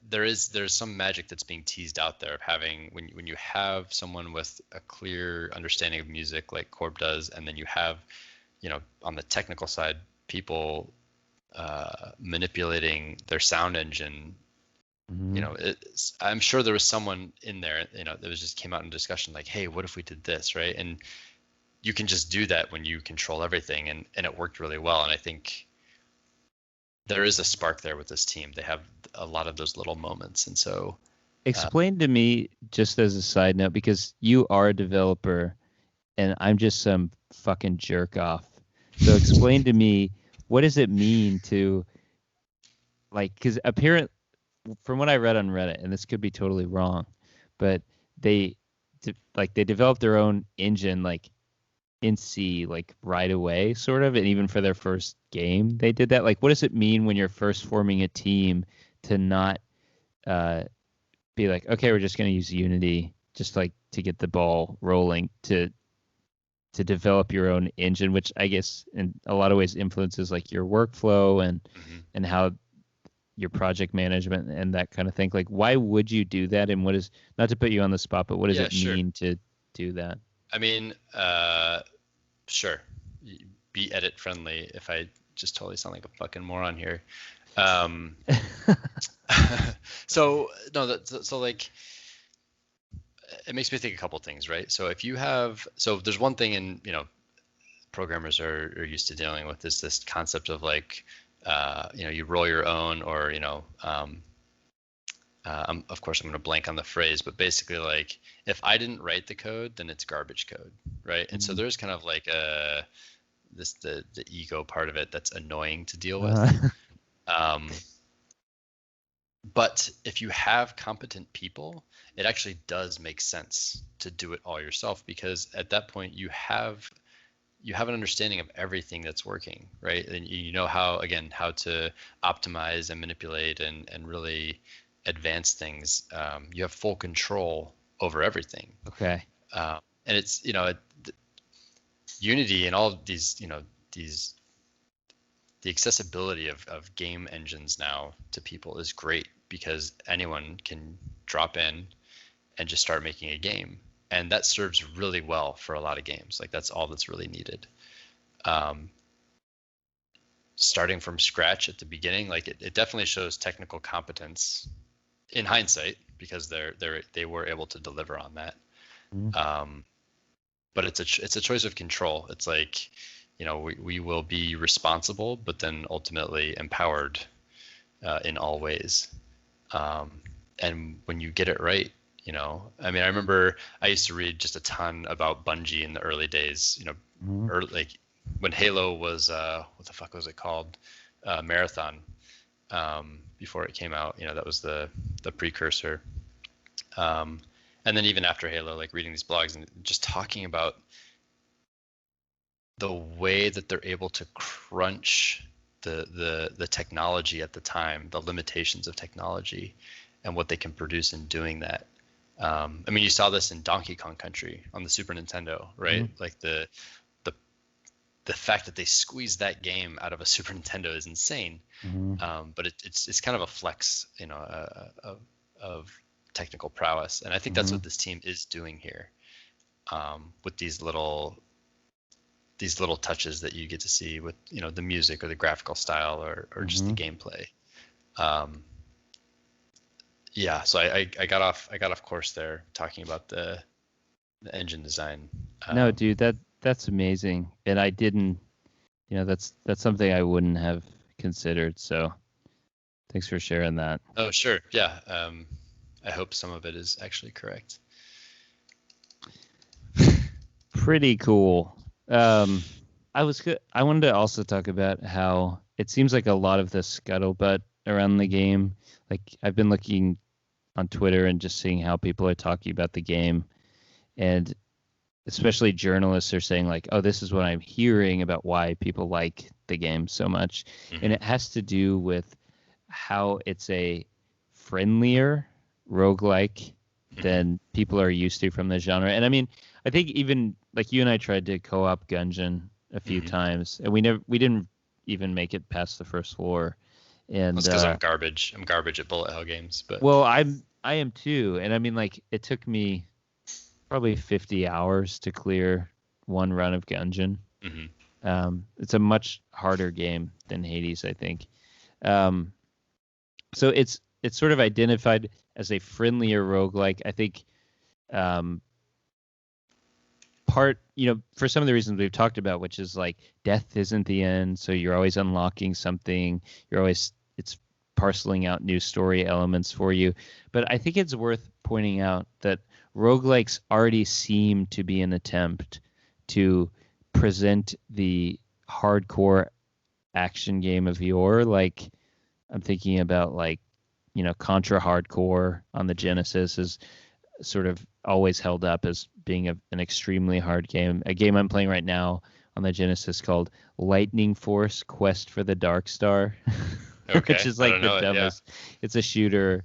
there's some magic that's being teased out there of having, when you have someone with a clear understanding of music like Corb does, and then you have, on the technical side, people manipulating their sound engine. Hmm. I'm sure there was someone in there, that was just came out in discussion like, hey, what if we did this, right? And you can just do that when you control everything, and it worked really well. And I think there is a spark there with this team. They have a lot of those little moments, and so uh, Explain to me, just as a side note, because you are a developer and I'm just some fucking jerk off. So explain to me, what does it mean to, like, because apparent from what I read on Reddit, and this could be totally wrong, but they like they developed their own engine like in C like right away, sort of, and even for their first game, they did that. Like, what does it mean when you're first forming a team to not uh, be like, okay, we're just going to use Unity just like to get the ball rolling, to develop your own engine, which I guess in a lot of ways influences like your workflow mhm. and how your project management and that kind of thing. Like, why would you do that? And what is, not to put you on the spot, but what does Yeah, it sure. mean to do that? I mean, sure. Be edit friendly. If I just totally sound like a fucking moron here. Um, so no, so like, it makes me think a couple things, right? So if you have, so there's one thing in, programmers are used to dealing with, is this concept of like, you roll your own, or of course I'm going to blank on the phrase, but basically like, if I didn't write the code, then it's garbage code, right? And so Mm. there's kind of like the ego part of it that's annoying to deal with. Uh, Um, but if you have competent people, it actually does make sense to do it all yourself, because at that point you have an understanding of everything that's working, right? And you know how to optimize and manipulate and really advance things. You have full control over everything. okay. And it's, Unity and all of these, the accessibility of game engines now to people is great, because anyone can drop in and just start making a game. And that serves really well for a lot of games. Like, that's all that's really needed. Um, Starting from scratch at the beginning, like it definitely shows technical competence in hindsight, because they were able to deliver on that. Mm. Um, but it's a choice of control. It's like, we will be responsible, but then ultimately empowered in all ways. Um, and when you get it right, I mean, I remember I used to read just a ton about Bungie in the early days, Mm. like when Halo was, what the fuck was it called? Marathon, before it came out, that was the precursor. Um, and then even after Halo, like reading these blogs and just talking about the way that they're able to crunch the technology at the time, the limitations of technology, and what they can produce in doing that. I mean, you saw this in Donkey Kong Country on the Super Nintendo, right? Mm-hmm. Like the fact that they squeezed that game out of a Super Nintendo is insane. Mm-hmm. But it's kind of a flex, of technical prowess, and I think that's Mm-hmm. what this team is doing here, with these little touches that you get to see with the music or the graphical style or just the gameplay. Yeah, so I got off course there talking about the engine design. No, dude, that's amazing, and I didn't. That's something I wouldn't have considered. So, thanks for sharing that. Oh, sure, yeah. I hope some of it is actually correct. Pretty cool. I wanted to also talk about how it seems like a lot of the scuttlebutt around the game. Like I've been looking on Twitter and just seeing how people are talking about the game, and especially journalists are saying like, "Oh, this is what I'm hearing about why people like the game so much," and it has to do with how it's a friendlier roguelike than people are used to from the genre. And I mean, I think even like you and I tried to co-op Gungeon a few times, and we didn't even make it past the first floor. And that's because I'm garbage. I'm garbage at bullet hell games. But well, I am too. And I mean, like it took me probably 50 hours to clear one run of Gungeon. It's a much harder game than Hades, I think. So it's sort of identified as a friendlier roguelike. I think for some of the reasons we've talked about, which is like death isn't the end, so you're always unlocking something. It's parceling out new story elements for you. But I think it's worth pointing out that roguelikes already seem to be an attempt to present the hardcore action game of yore. Like I'm thinking about like, Contra Hardcore on the Genesis is sort of always held up as being an extremely hard game. A game I'm playing right now on the Genesis called Lightning Force Quest for the Dark Star, which is like the dumbest. Yeah. It's a shooter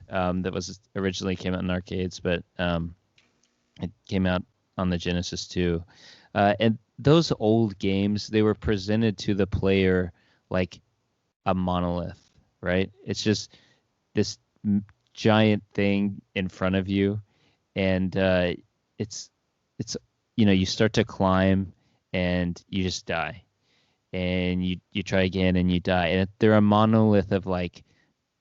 that was originally came out in arcades, but it came out on the Genesis too. And those old games, they were presented to the player like a monolith, right? It's just this giant thing in front of you, and it's you start to climb and you just die, and you try again and you die, and they're a monolith of like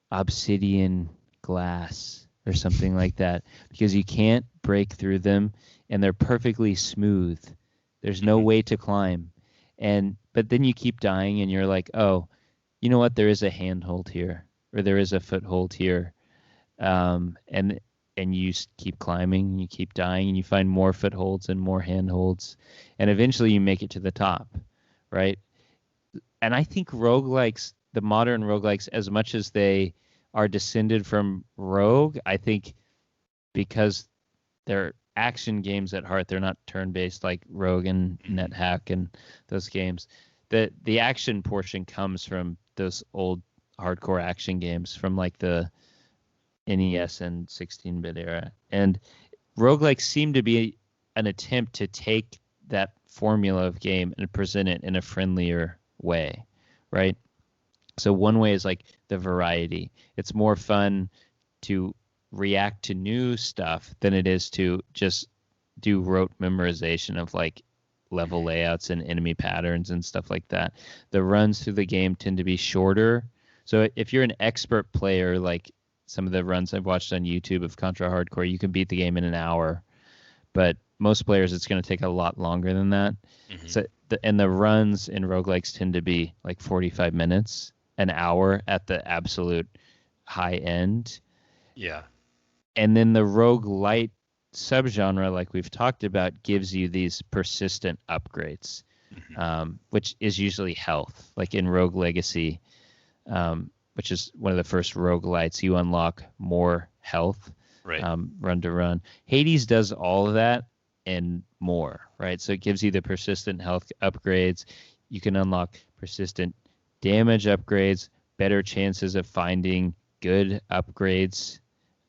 obsidian glass or something like that, because you can't break through them, and they're perfectly smooth. There's no way to climb, but then you keep dying and you're like, oh, you know what? There is a handhold here, or there is a foothold here, and you keep climbing, and you keep dying, and you find more footholds and more handholds, and eventually you make it to the top, right? And I think roguelikes, the modern roguelikes, as much as they are descended from Rogue, I think because they're action games at heart, they're not turn-based like Rogue and NetHack and those games. The action portion comes from those old hardcore action games from like the NES and 16-bit era. And roguelikes seem to be an attempt to take that formula of game and present it in a friendlier way, right? So one way is like the variety. It's more fun to react to new stuff than it is to just do rote memorization of like level layouts and enemy patterns and stuff like that. The runs through the game tend to be shorter. So if you're an expert player, like some of the runs I've watched on YouTube of Contra Hardcore, you can beat the game in an hour. But most players, it's going to take a lot longer than that. So the runs in roguelikes tend to be like 45 minutes, an hour at the absolute high end. Yeah. And then the roguelite subgenre, like we've talked about, gives you these persistent upgrades, which is usually health. Like in Rogue Legacy, which is one of the first roguelites, you unlock more health, right. Run to run. Hades does all of that and more, right? So it gives you the persistent health upgrades. You can unlock persistent damage upgrades, better chances of finding good upgrades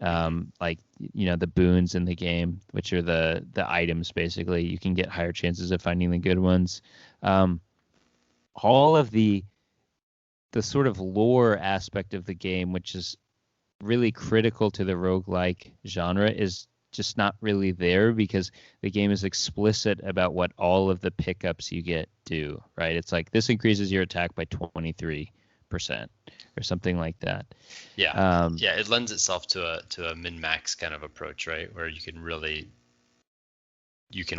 like the boons in the game, which are the items. Basically, you can get higher chances of finding the good ones. All of the sort of lore aspect of the game, which is really critical to the roguelike genre, is just not really there, because the game is explicit about what all of the pickups you get do, right? It's like, this increases your attack by 23% or something like that. Yeah. Yeah, it lends itself to a min-max kind of approach, right? Where you can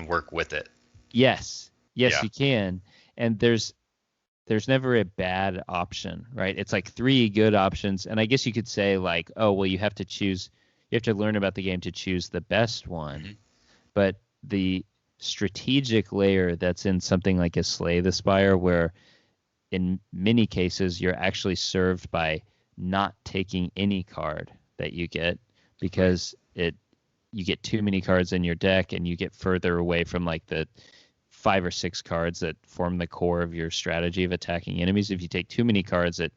work with it. Yes, Yeah. you can. And there's never a bad option, right? It's like 3 good options. And I guess you could say, like, oh, well, you have to learn about the game to choose the best one. Mm-hmm. But the strategic layer that's in something like a Slay the Spire, where in many cases you're actually served by not taking any card that you get, because you get too many cards in your deck and you get further away from like the 5 or 6 cards that form the core of your strategy of attacking enemies. If you take too many cards, it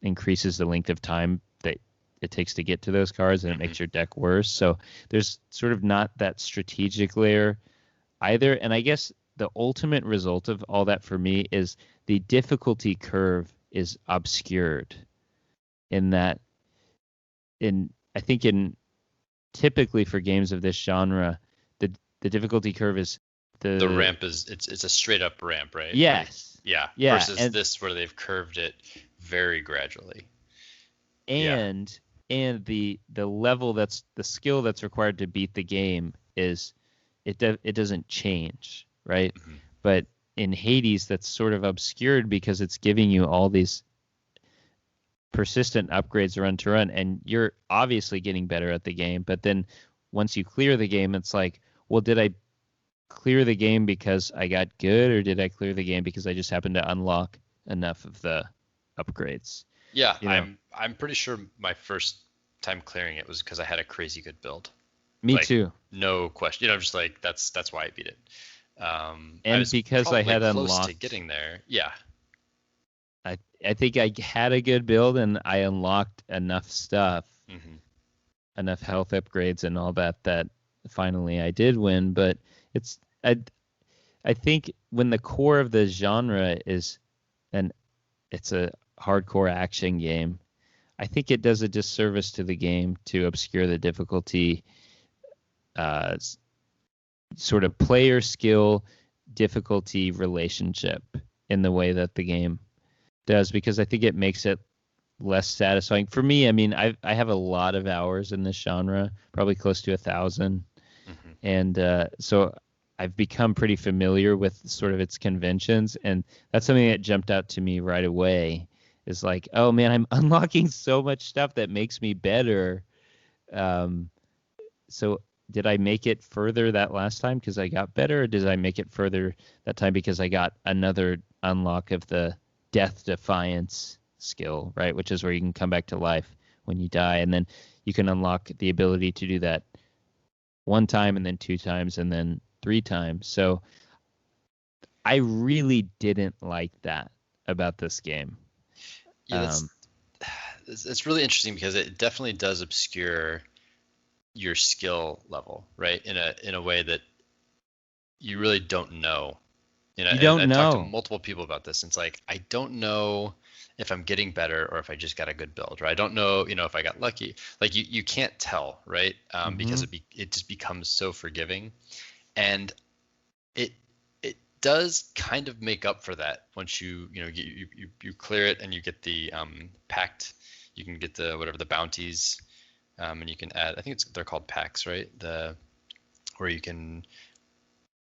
increases the length of time that it takes to get to those cards, and it makes your deck worse. So there's sort of not that strategic layer either. And I guess the ultimate result of all that for me is the difficulty curve is obscured, in that I think typically for games of this genre, the difficulty curve is the ramp is it's a straight up ramp, right? Yes. Yeah. Versus this, where they've curved it very gradually. And the level, that's the skill that's required to beat the game, is it doesn't change, right? Mm-hmm. But in Hades, that's sort of obscured because it's giving you all these persistent upgrades run to run, and you're obviously getting better at the game. But then once you clear the game, it's like, well, did I clear the game because I got good, or did I clear the game because I just happened to unlock enough of the upgrades? Yeah, I'm pretty sure my first time clearing it was because I had a crazy good build. Me too. No question. Just like that's why I beat it. And because I had close unlocked to getting there. Yeah. I think I had a good build, and I unlocked enough stuff, enough health upgrades and all that finally I did win. But I think when the core of the genre is, and it's a hardcore action game, I think it does a disservice to the game to obscure the difficulty, sort of player skill difficulty relationship in the way that the game does, because I think it makes it less satisfying for me. I mean, I have a lot of hours in this genre, probably close to 1,000, and so I've become pretty familiar with sort of its conventions, and that's something that jumped out to me right away. Is like, oh man, I'm unlocking so much stuff that makes me better. So did I make it further that last time because I got better, or did I make it further that time because I got another unlock of the Death Defiance skill, right? Which is where you can come back to life when you die, and then you can unlock the ability to do that 1 time, and then 2 times, and then 3 times. So I really didn't like that about this game. Yeah, it's really interesting because it definitely does obscure your skill level, right? In a way that you really don't know. You don't know. I've talked to multiple people about this, and it's like, I don't know if I'm getting better or if I just got a good build, or I don't know, if I got lucky. Like you can't tell, right? Because it just becomes so forgiving, and it does kind of make up for that once you clear it and you get the packed. You can get the whatever the bounties, and you can add. I think they're called packs, right? Where you can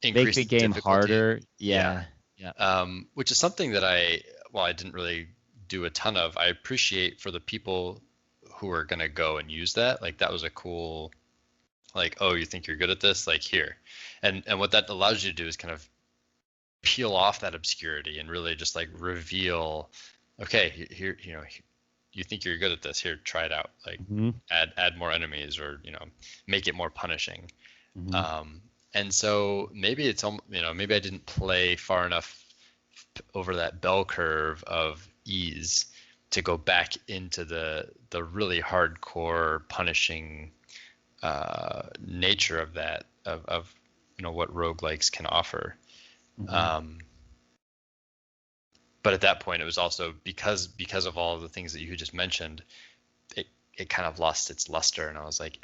increase make the game harder. Yeah. Which is something that I didn't really do a ton of. I appreciate for the people who are gonna go and use that. Like, that was a cool, like, oh, you think you're good at this? Like, here. And what that allows you to do is kind of peel off that obscurity and really just like reveal, okay, here, you think you're good at this, here, try it out. Like, add more enemies, or make it more punishing. And so maybe it's maybe I didn't play far enough over that bell curve of ease to go back into the really hardcore punishing nature of that of what roguelikes can offer. Mm-hmm. But at that point, it was also because of all of the things that you just mentioned, it kind of lost its luster, and I was like,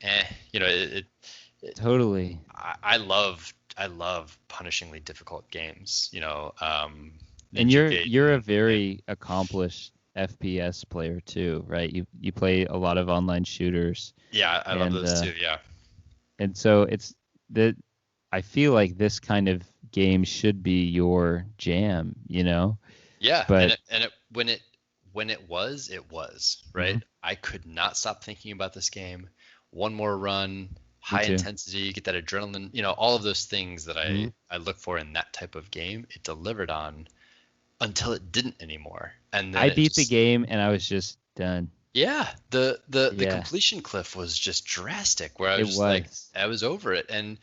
Totally. I love punishingly difficult games. And Ninja you're a Gaiden. very accomplished FPS player too, right? You play a lot of online shooters, Yeah, I love and those too. Yeah. and so it's that I feel like this kind of game should be your jam, you know? Yeah, But and it when it was right. Mhm. I could not stop thinking about this game. One more run, Me high too. intensity, get that adrenaline, all of those things that Mhm. I look for in that type of game. It delivered on until it didn't anymore, and then I it beat the just game and I was just done. yeah, the Yeah, completion cliff was just drastic, where I it was just like was. I was over it, and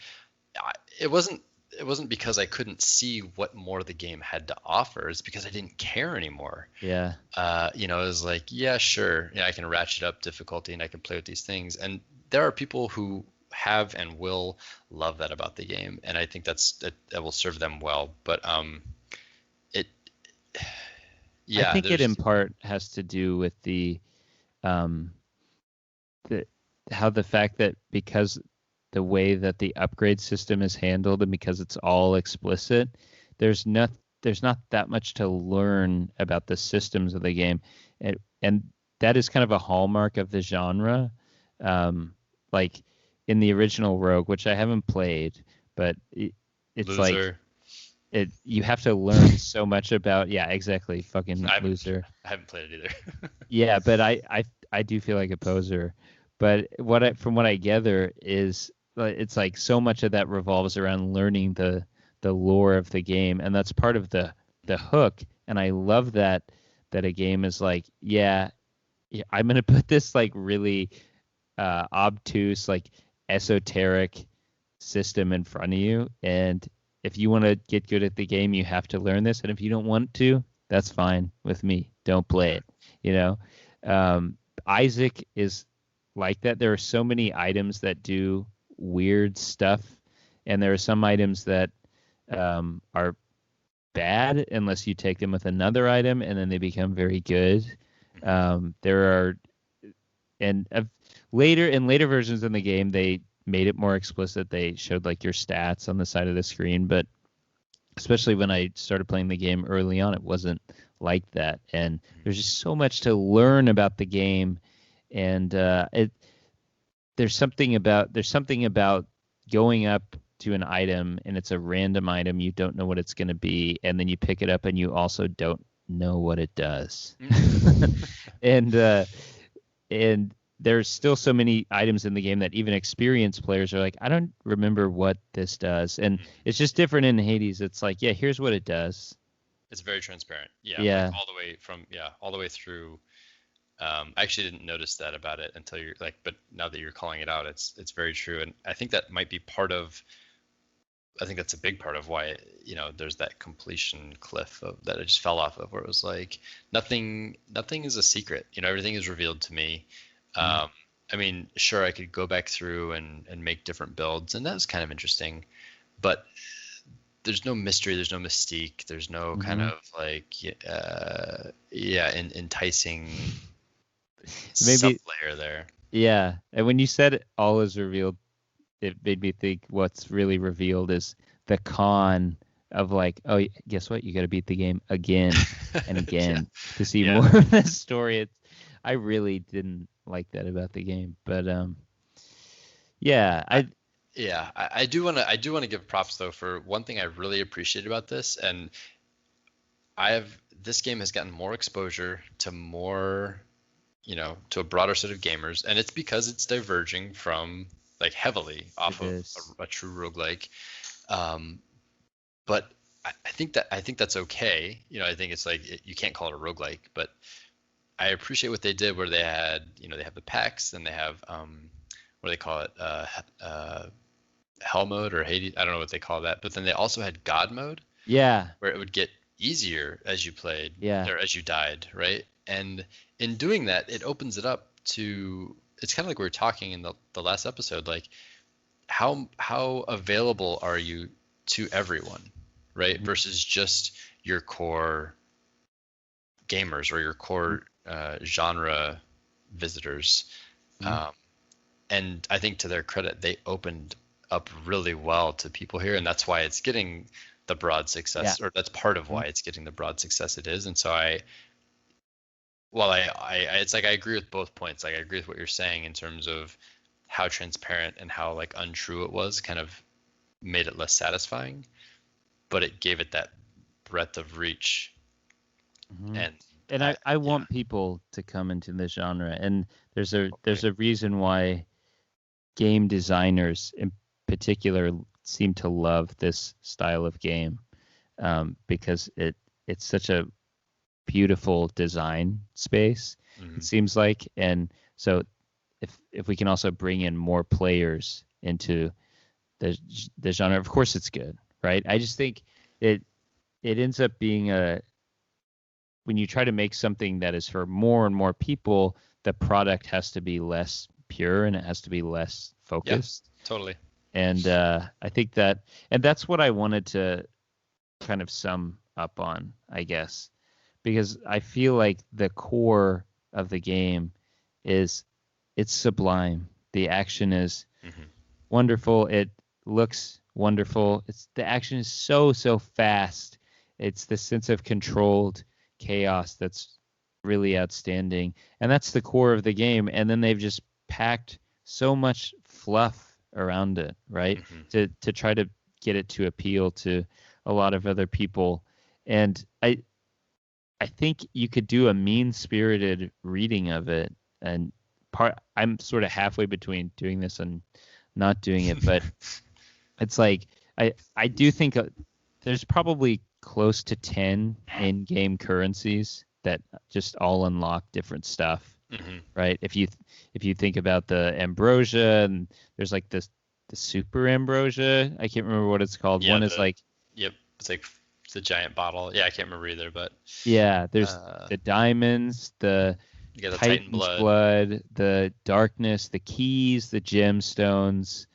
I, it wasn't because I couldn't see what more the game had to offer. It's because I didn't care anymore. Yeah. It was like, yeah, sure, I can ratchet up difficulty and I can play with these things. And there are people who have and will love that about the game, and I think that will serve them well. But it, I yeah, think it in there's part has to do with um the how the fact that because the way that the upgrade system is handled and because it's all explicit, there's not there's not that much to learn about the systems of the game, and that is kind of a hallmark of the genre. Like in the original Rogue, which I haven't played, but it's like loser. you have to learn so much about, yeah, exactly, fucking I haven't loser. I haven't played it either. Yeah, but I do feel like a poser. But from what I gather is it's like so much of that revolves around learning the lore of the game, and that's part of the hook. And I love that a game is like, yeah, I'm gonna put this like really obtuse, like esoteric system in front of you, and if you want to get good at the game, you have to learn this, and if you don't want to, that's fine with me. Don't play Yeah. it, you know. Um, Isaac is like that. There are so many items that do weird stuff, and there are some items that are bad unless you take them with another item, and then they become very good. There are and later versions in the game, they made it more explicit. They showed like your stats on the side of the screen, but especially when I started playing the game early on, it wasn't like that. And there's just so much to learn about the game, and there's something about going up to an item and it's a random item, you don't know what it's going to be, and then you pick it up and you also don't know what it does. and and there's still so many items in the game that even experienced players are like, I don't remember what this does. And it's just different in Hades. It's like, yeah, here's what it does. It's very transparent. Yeah, like Yeah. all the way through. I actually didn't notice that about it until you're like, but now that you're calling it out, it's very true, and I think that might be part of. I think that's a big part of why there's that completion cliff that I just fell off of, where it was like nothing is a secret. Everything is revealed to me. Mhm. I mean, sure, I could go back through and make different builds, and that was kind of interesting, but there's no mystery, there's no mystique, there's no kind Mhm. of like enticing sub Maybe, layer there. yeah. And when you said all is revealed, it made me think what's really revealed is the con of like, oh, guess what? You got to beat the game again and Yeah, again to see yeah. more of the story. I really didn't like that about the game, but yeah, I, yeah, I do want to give props though for one thing I really appreciate about this, and this game has gotten more exposure to more, to a broader set of gamers, and it's because it's diverging from like heavily it off of is. a true roguelike. Um, but I think that's okay. I think it's like you can't call it a roguelike, but I appreciate what they did where they had, they have the packs and they have what do they call it? Hell mode or Hades. I don't know what they call that. But then they also had God mode Yeah, where it would get easier as you played Yeah. or as you died, right? And in doing that, it opens it up to, it's kind of like we were talking in the last episode, like how available are you to everyone, right? Mhm. Versus just your core gamers or your core genre visitors. Mhm. Um, and I think to their credit, they opened up really well to people here, and that's why it's getting the broad Yeah. success, or that's part of Mhm. why it's getting the broad success it is. And so well, it's like I agree with both points. Like I agree with what you're saying in terms of how transparent and how like untrue it was, kind of made it less satisfying, but it gave it that breadth of reach. Mhm. And And I, I yeah, want people to come into this genre, and there's right. a reason why game designers in particular seem to love this style of game, because it's such a beautiful design space, it Mhm. seems like. And so if we can also bring in more players into the genre, of course it's good, right? I just think it it ends up being a when you try to make something that is for more and more people, the product has to be less pure and it has to be less Yeah, focused. totally. And I think and that's what I wanted to kind of sum up on, I guess, because I feel like the core of the game is it's sublime. The action is Hmm. wonderful. It looks wonderful. The action is so fast. It's the sense of controlled chaos that's really outstanding. And that's the core of the game. And then they've just packed so much fluff around it, right? Hmm. To try to get it to appeal to a lot of other people. And I think you could do a mean-spirited reading of it, and I'm sort of halfway between doing this and not doing it, but it's like I do think there's probably close to 10 in-game currencies that just all unlock different stuff, Hmm. right? If you think about the ambrosia, and there's like the super ambrosia, I can't remember what it's called. Yeah, One is like, yep, it's like it's a giant bottle. Yeah, I can't remember either, but yeah, there's uh, the diamonds, the you got the Titan Titan's blood. blood, the darkness, the keys, the gemstones,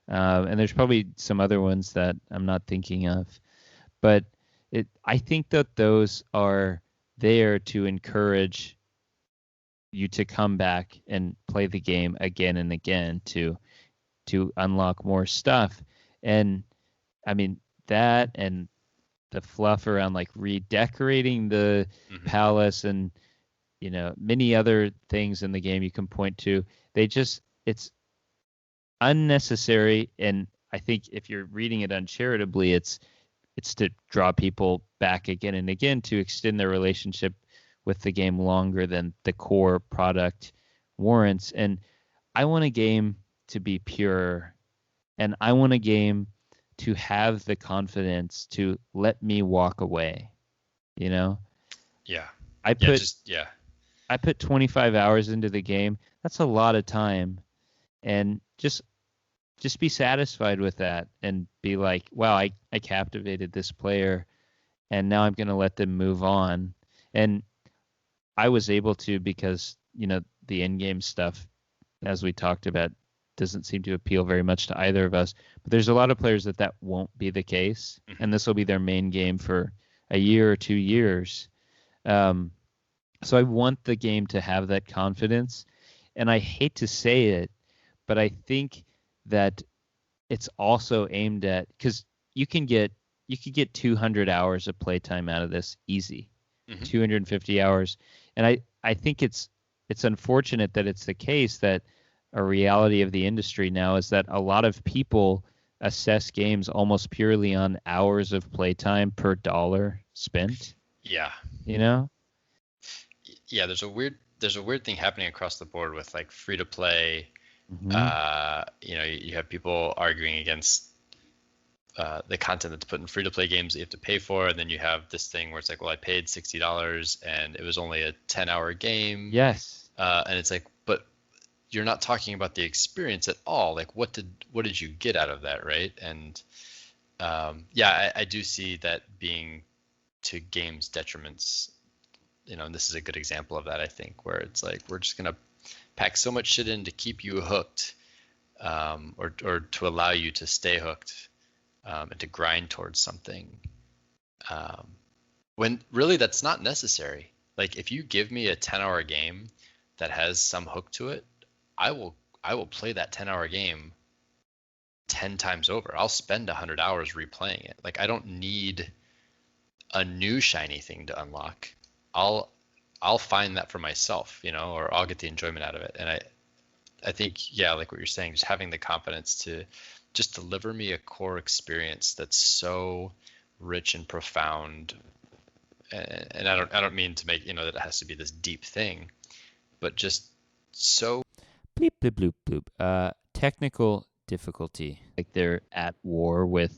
and there's probably some other ones that I'm not thinking of. But I think that those are there to encourage you to come back and play the game again and again to unlock more stuff. And I mean that and the fluff around like redecorating the Hmm. palace and many other things in the game you can point to. It's unnecessary, and I think if you're reading it uncharitably, it's to draw people back again and again to extend their relationship with the game longer than the core product warrants. And I want a game to be pure, and I want a game to have the confidence to let me walk away. You know, Yeah, I yeah, put just yeah. I put 25 hours into the game. That's a lot of time, and just be satisfied with that and be like, wow, I captivated this player, and now I'm going to let them move on. And I was able to because, the in-game stuff, as we talked about, doesn't seem to appeal very much to either of us. But there's a lot of players that won't be the case, Hmm. and this will be their main game for a year or 2 years. Um, so I want the game to have that confidence. And I hate to say it, but I think that it's also aimed at because you can get you could get 200 hours of playtime out of this easy, Hmm. 250 hours, and I think it's unfortunate that it's the case that a reality of the industry now is that a lot of people assess games almost purely on hours of playtime per dollar spent. Yeah, You know? yeah. There's a weird thing happening across the board with like free to play. Hmm. You have people arguing against the content that's put in free to play games that you have to pay for, and then you have this thing where it's like, well, I paid $60 and it was only a 10-hour game, Yes. and it's like, but you're not talking about the experience at all. Like, what did you get out of that, right? And yeah, I do see that being to games' detriments. And this is a good example of that, I think, where it's like we're just gonna pack so much shit in to keep you hooked, or to allow you to stay hooked, and to grind towards something, when really that's not necessary. Like if you give me a 10-hour game that has some hook to it, I will play that 10-hour game 10 times over. I'll spend 100 hours replaying it. Like I don't need a new shiny thing to unlock. I'll find that for myself, or I'll get the enjoyment out of it. And I think, yeah, like what you're saying, just having the confidence to just deliver me a core experience that's so rich and profound. And I don't mean to make, that it has to be this deep thing, but just so Bleep, bloop, bloop, bloop. Technical difficulty. Like they're at war with.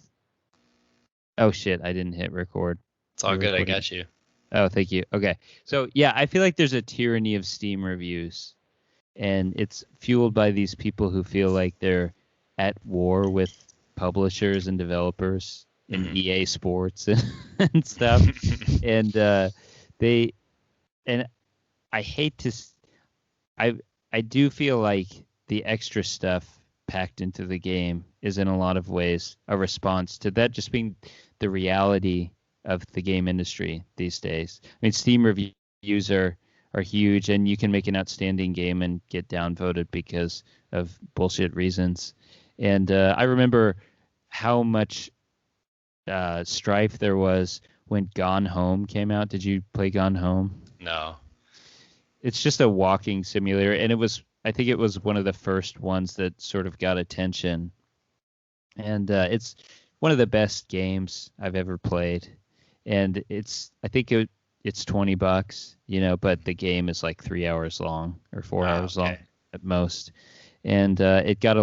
Oh shit! I didn't hit record. It's all good. I got you. Oh, thank you. Okay. So yeah, I feel like there's a tyranny of Steam reviews, and it's fueled by these people who feel like they're at war with publishers and developers in EA Sports and stuff. And I hate to, I do feel like the extra stuff packed into the game is in a lot of ways a response to that just being the reality of the game industry these days. I mean, Steam reviews are huge, and you can make an outstanding game and get downvoted because of bullshit reasons. And I remember how much strife there was when Gone Home came out. Did you play Gone Home? No. It's just a walking simulator, and I think it was one of the first ones that sort of got attention. And it's one of the best games I've ever played. And I think it's $20, but the game is like 3 hours long or 4 hours long at most. And it got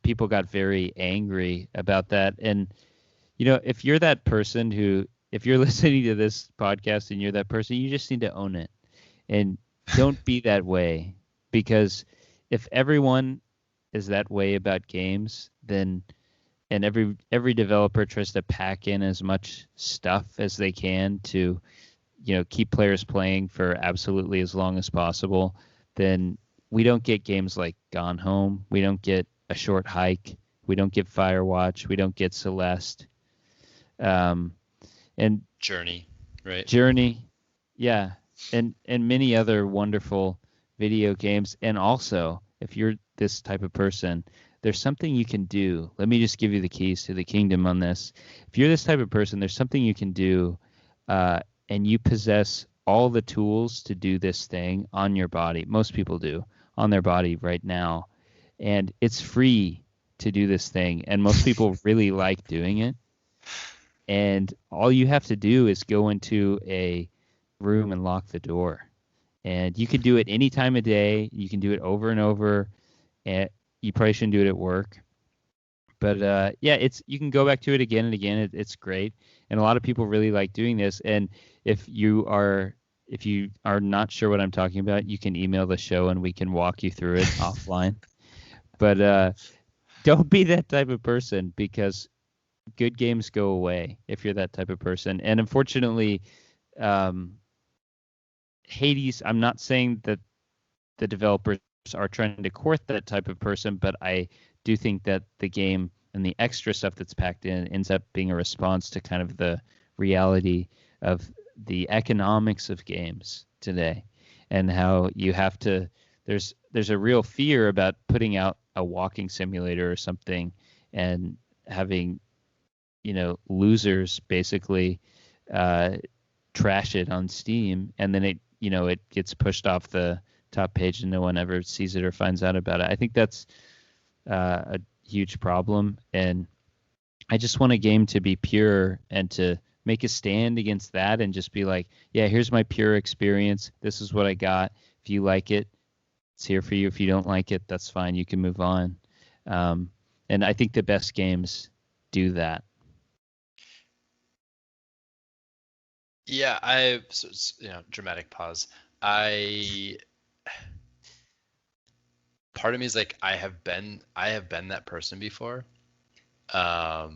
people got very angry about that. And, if you're that person if you're listening to this podcast and you're that person, you just need to own it. And don't be that way, because if everyone is that way about games, then and every developer tries to pack in as much stuff as they can to keep players playing for absolutely as long as possible, then we don't get games like Gone Home, we don't get A Short Hike, we don't get Firewatch, we don't get Celeste, and Journey, right? Journey, yeah, and many other wonderful video games. And also, if you're this type of person, there's something you can do. Let me just give you the keys to the kingdom on this. If you're this type of person, there's something you can do, and you possess all the tools to do this thing on your body. Most people do on their body right now, and it's free to do this thing, and most people really like doing it. And all you have to do is go into a room and lock the door. And you can do it any time of day. You can do it over and over. And you probably shouldn't do it at work. But yeah, you can go back to it again and again. It's great. And a lot of people really like doing this. And if you are not sure what I'm talking about, you can email the show and we can walk you through it offline. But don't be that type of person, because good games go away if you're that type of person. And unfortunately, Hades, I'm not saying that the developers are trying to court that type of person, but I do think that the game and the extra stuff that's packed in ends up being a response to kind of the reality of the economics of games today, and how you have to there's a real fear about putting out a walking simulator or something and having losers basically trash it on Steam, and then it gets pushed off the top page and no one ever sees it or finds out about it. I think that's a huge problem, and I just want a game to be pure and to make a stand against that and just be like, yeah, here's my pure experience. This is what I got. If you like it, it's here for you. If you don't like it, that's fine. You can move on. And I think the best games do that. Yeah, dramatic pause. Part of me is like, I have been that person before. I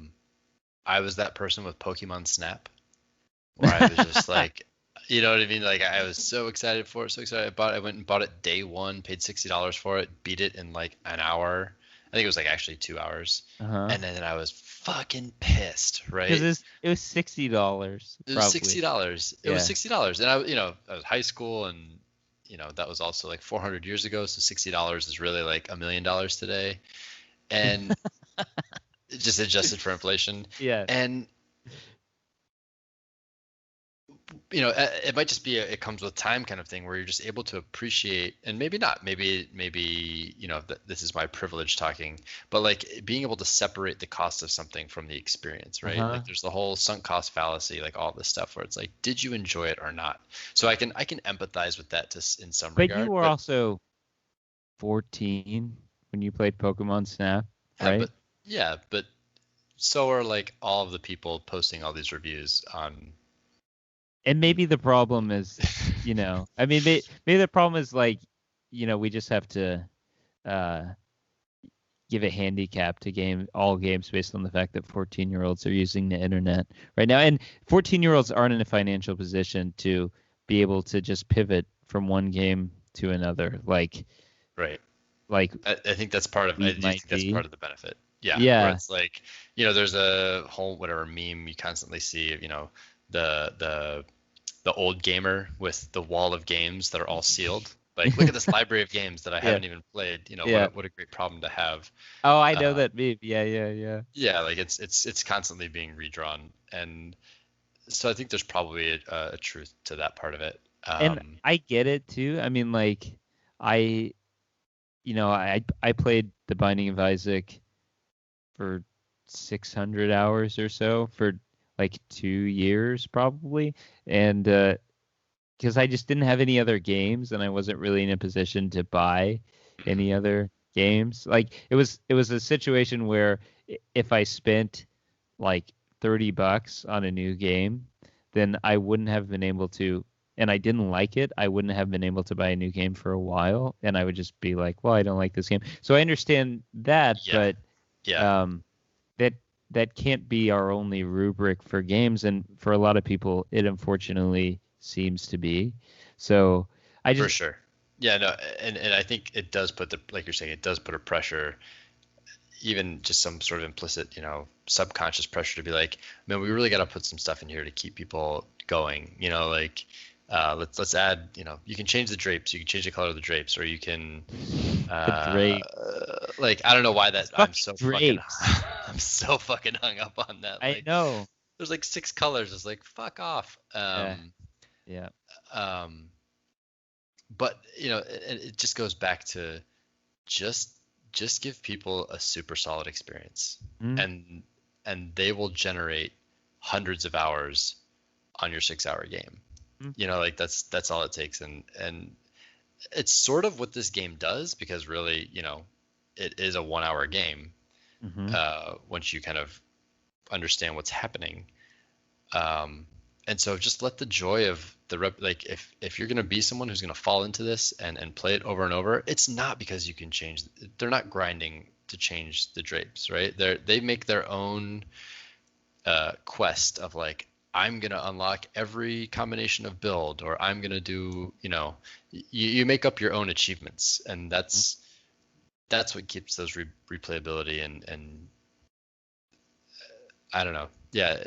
was that person with Pokemon Snap, where I was just like, you know what I mean? Like I was so excited for it, so excited. I went and bought it day one, paid $60 for it, beat it in like an hour. I think it was like actually 2 hours. Uh-huh. And then I was fucking pissed, right? Because it was $60 It was probably. $60. It Yeah. was $60, and I was high school, and that was also like 400 years ago. So $60 is really like $1 million today, and just adjusted for inflation. Yeah. And it might just be it comes with time kind of thing where you're just able to appreciate, and maybe not, maybe this is my privilege talking, but like being able to separate the cost of something from the experience, right? Uh-huh. Like there's the whole sunk cost fallacy, like all this stuff where it's like, did you enjoy it or not? So I can empathize with that in some But regard. you were also 14 when you played Pokemon Snap, right? But so are like all of the people posting all these reviews on. And maybe the problem is, I mean, maybe the problem is like, we just have to give a handicap to all games based on the fact that 14-year-olds are using the internet right now. And 14-year-olds aren't in a financial position to be able to just pivot from one game to another. Like, right. Like I think that's part of. I do think that's part of the benefit. Yeah. Yeah. Where it's like, there's a whole whatever meme you constantly see of, the old gamer with the wall of games that are all sealed. Like, look at this library of games that I haven't even played. What a great problem to have. Oh, I know that meme. Yeah. Yeah, like it's constantly being redrawn, and so I think there's probably a truth to that part of it. And I get it too. I mean, like, I played The Binding of Isaac for 600 hours or so for like 2 years probably, and because I just didn't have any other games, and I wasn't really in a position to buy any other games. Like it was a situation where if I spent like $30 on a new game, then I wouldn't have been able to, and I didn't like it, I wouldn't have been able to buy a new game for a while, and I would just be like, well, I don't like this game. So I understand that, but that can't be our only rubric for games, and for a lot of people, it unfortunately seems to be. So for sure. Yeah, no, and I think it does put like you're saying, it does put a pressure, even just some sort of implicit, subconscious pressure to be like, man, we really got to put some stuff in here to keep people going. Like let's add, you can change the drapes, you can change the color of the drapes, or you can like, I don't know why that I'm so fucking hung up on that. Like, I know there's like 6 colors. It's like, fuck off. Yeah. But it just goes back to just give people a super solid experience, and they will generate hundreds of hours on your 6-hour game. Like that's all it takes, and it's sort of what this game does, because really, it is a 1-hour game. Once you kind of understand what's happening, and so just let the joy of like, if you're going to be someone who's going to fall into this and play it over and over, it's not because you can change. They're not grinding to change the drapes, right? They make their own quest of like, I'm going to unlock every combination of build, or I'm going to do, you make up your own achievements, and that's what keeps those replayability and I don't know. Yeah.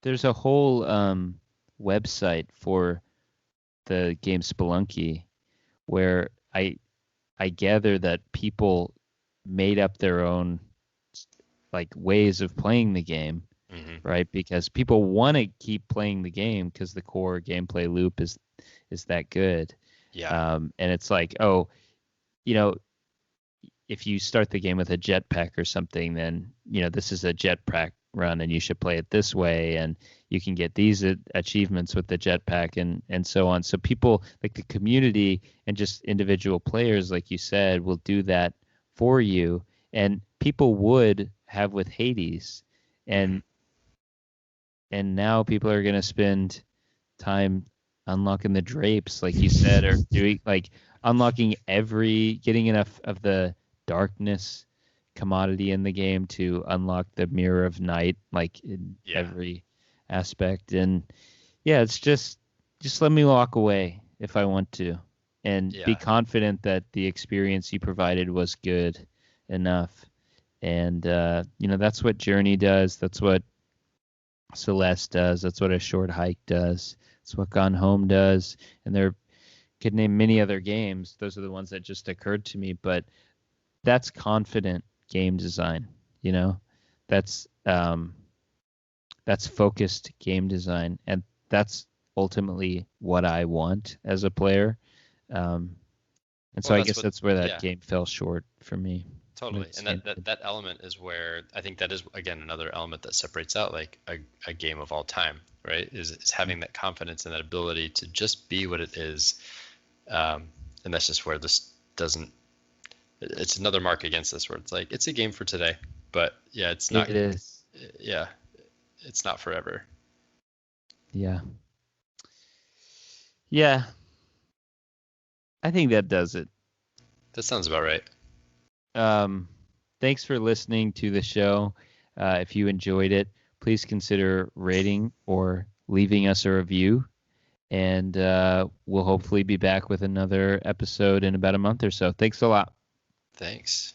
There's a whole website for the game Spelunky where I gather that people made up their own like ways of playing the game, right? Because people want to keep playing the game because the core gameplay loop is that good. Yeah. And it's like, if you start the game with a jetpack or something, then this is a jetpack run, and you should play it this way, and you can get these achievements with the jetpack, and so on. So people, like the community and just individual players, like you said, will do that for you, and people would have with Hades, and now people are going to spend time unlocking the drapes, like you said, or doing like unlocking getting enough of the darkness commodity in the game to unlock the Mirror of Night, like in every aspect. And yeah, it's just let me walk away if I want to, and be Yeah. confident that the experience you provided was good enough. And that's what Journey does. That's what Celeste does. That's what A Short Hike does. That's what Gone Home does. And there could name many other games. Those are the ones that just occurred to me. But that's confident game design. That's focused game design, and that's ultimately what I want as a player. And so Well, I guess that's where that yeah, game fell short for me. totally. And that element is where I think that is, again, another element that separates out like a game of all time, right? Is having that confidence and that ability to just be what it is. And that's just where this doesn't, it's another mark against this, where it's like, it's a game for today, but yeah, it's not. It is. Yeah, it's not forever. Yeah. Yeah. I think that does it. That sounds about right. Thanks for listening to the show. If you enjoyed it, please consider rating or leaving us a review. And we'll hopefully be back with another episode in about a month or so. Thanks a lot. Thanks.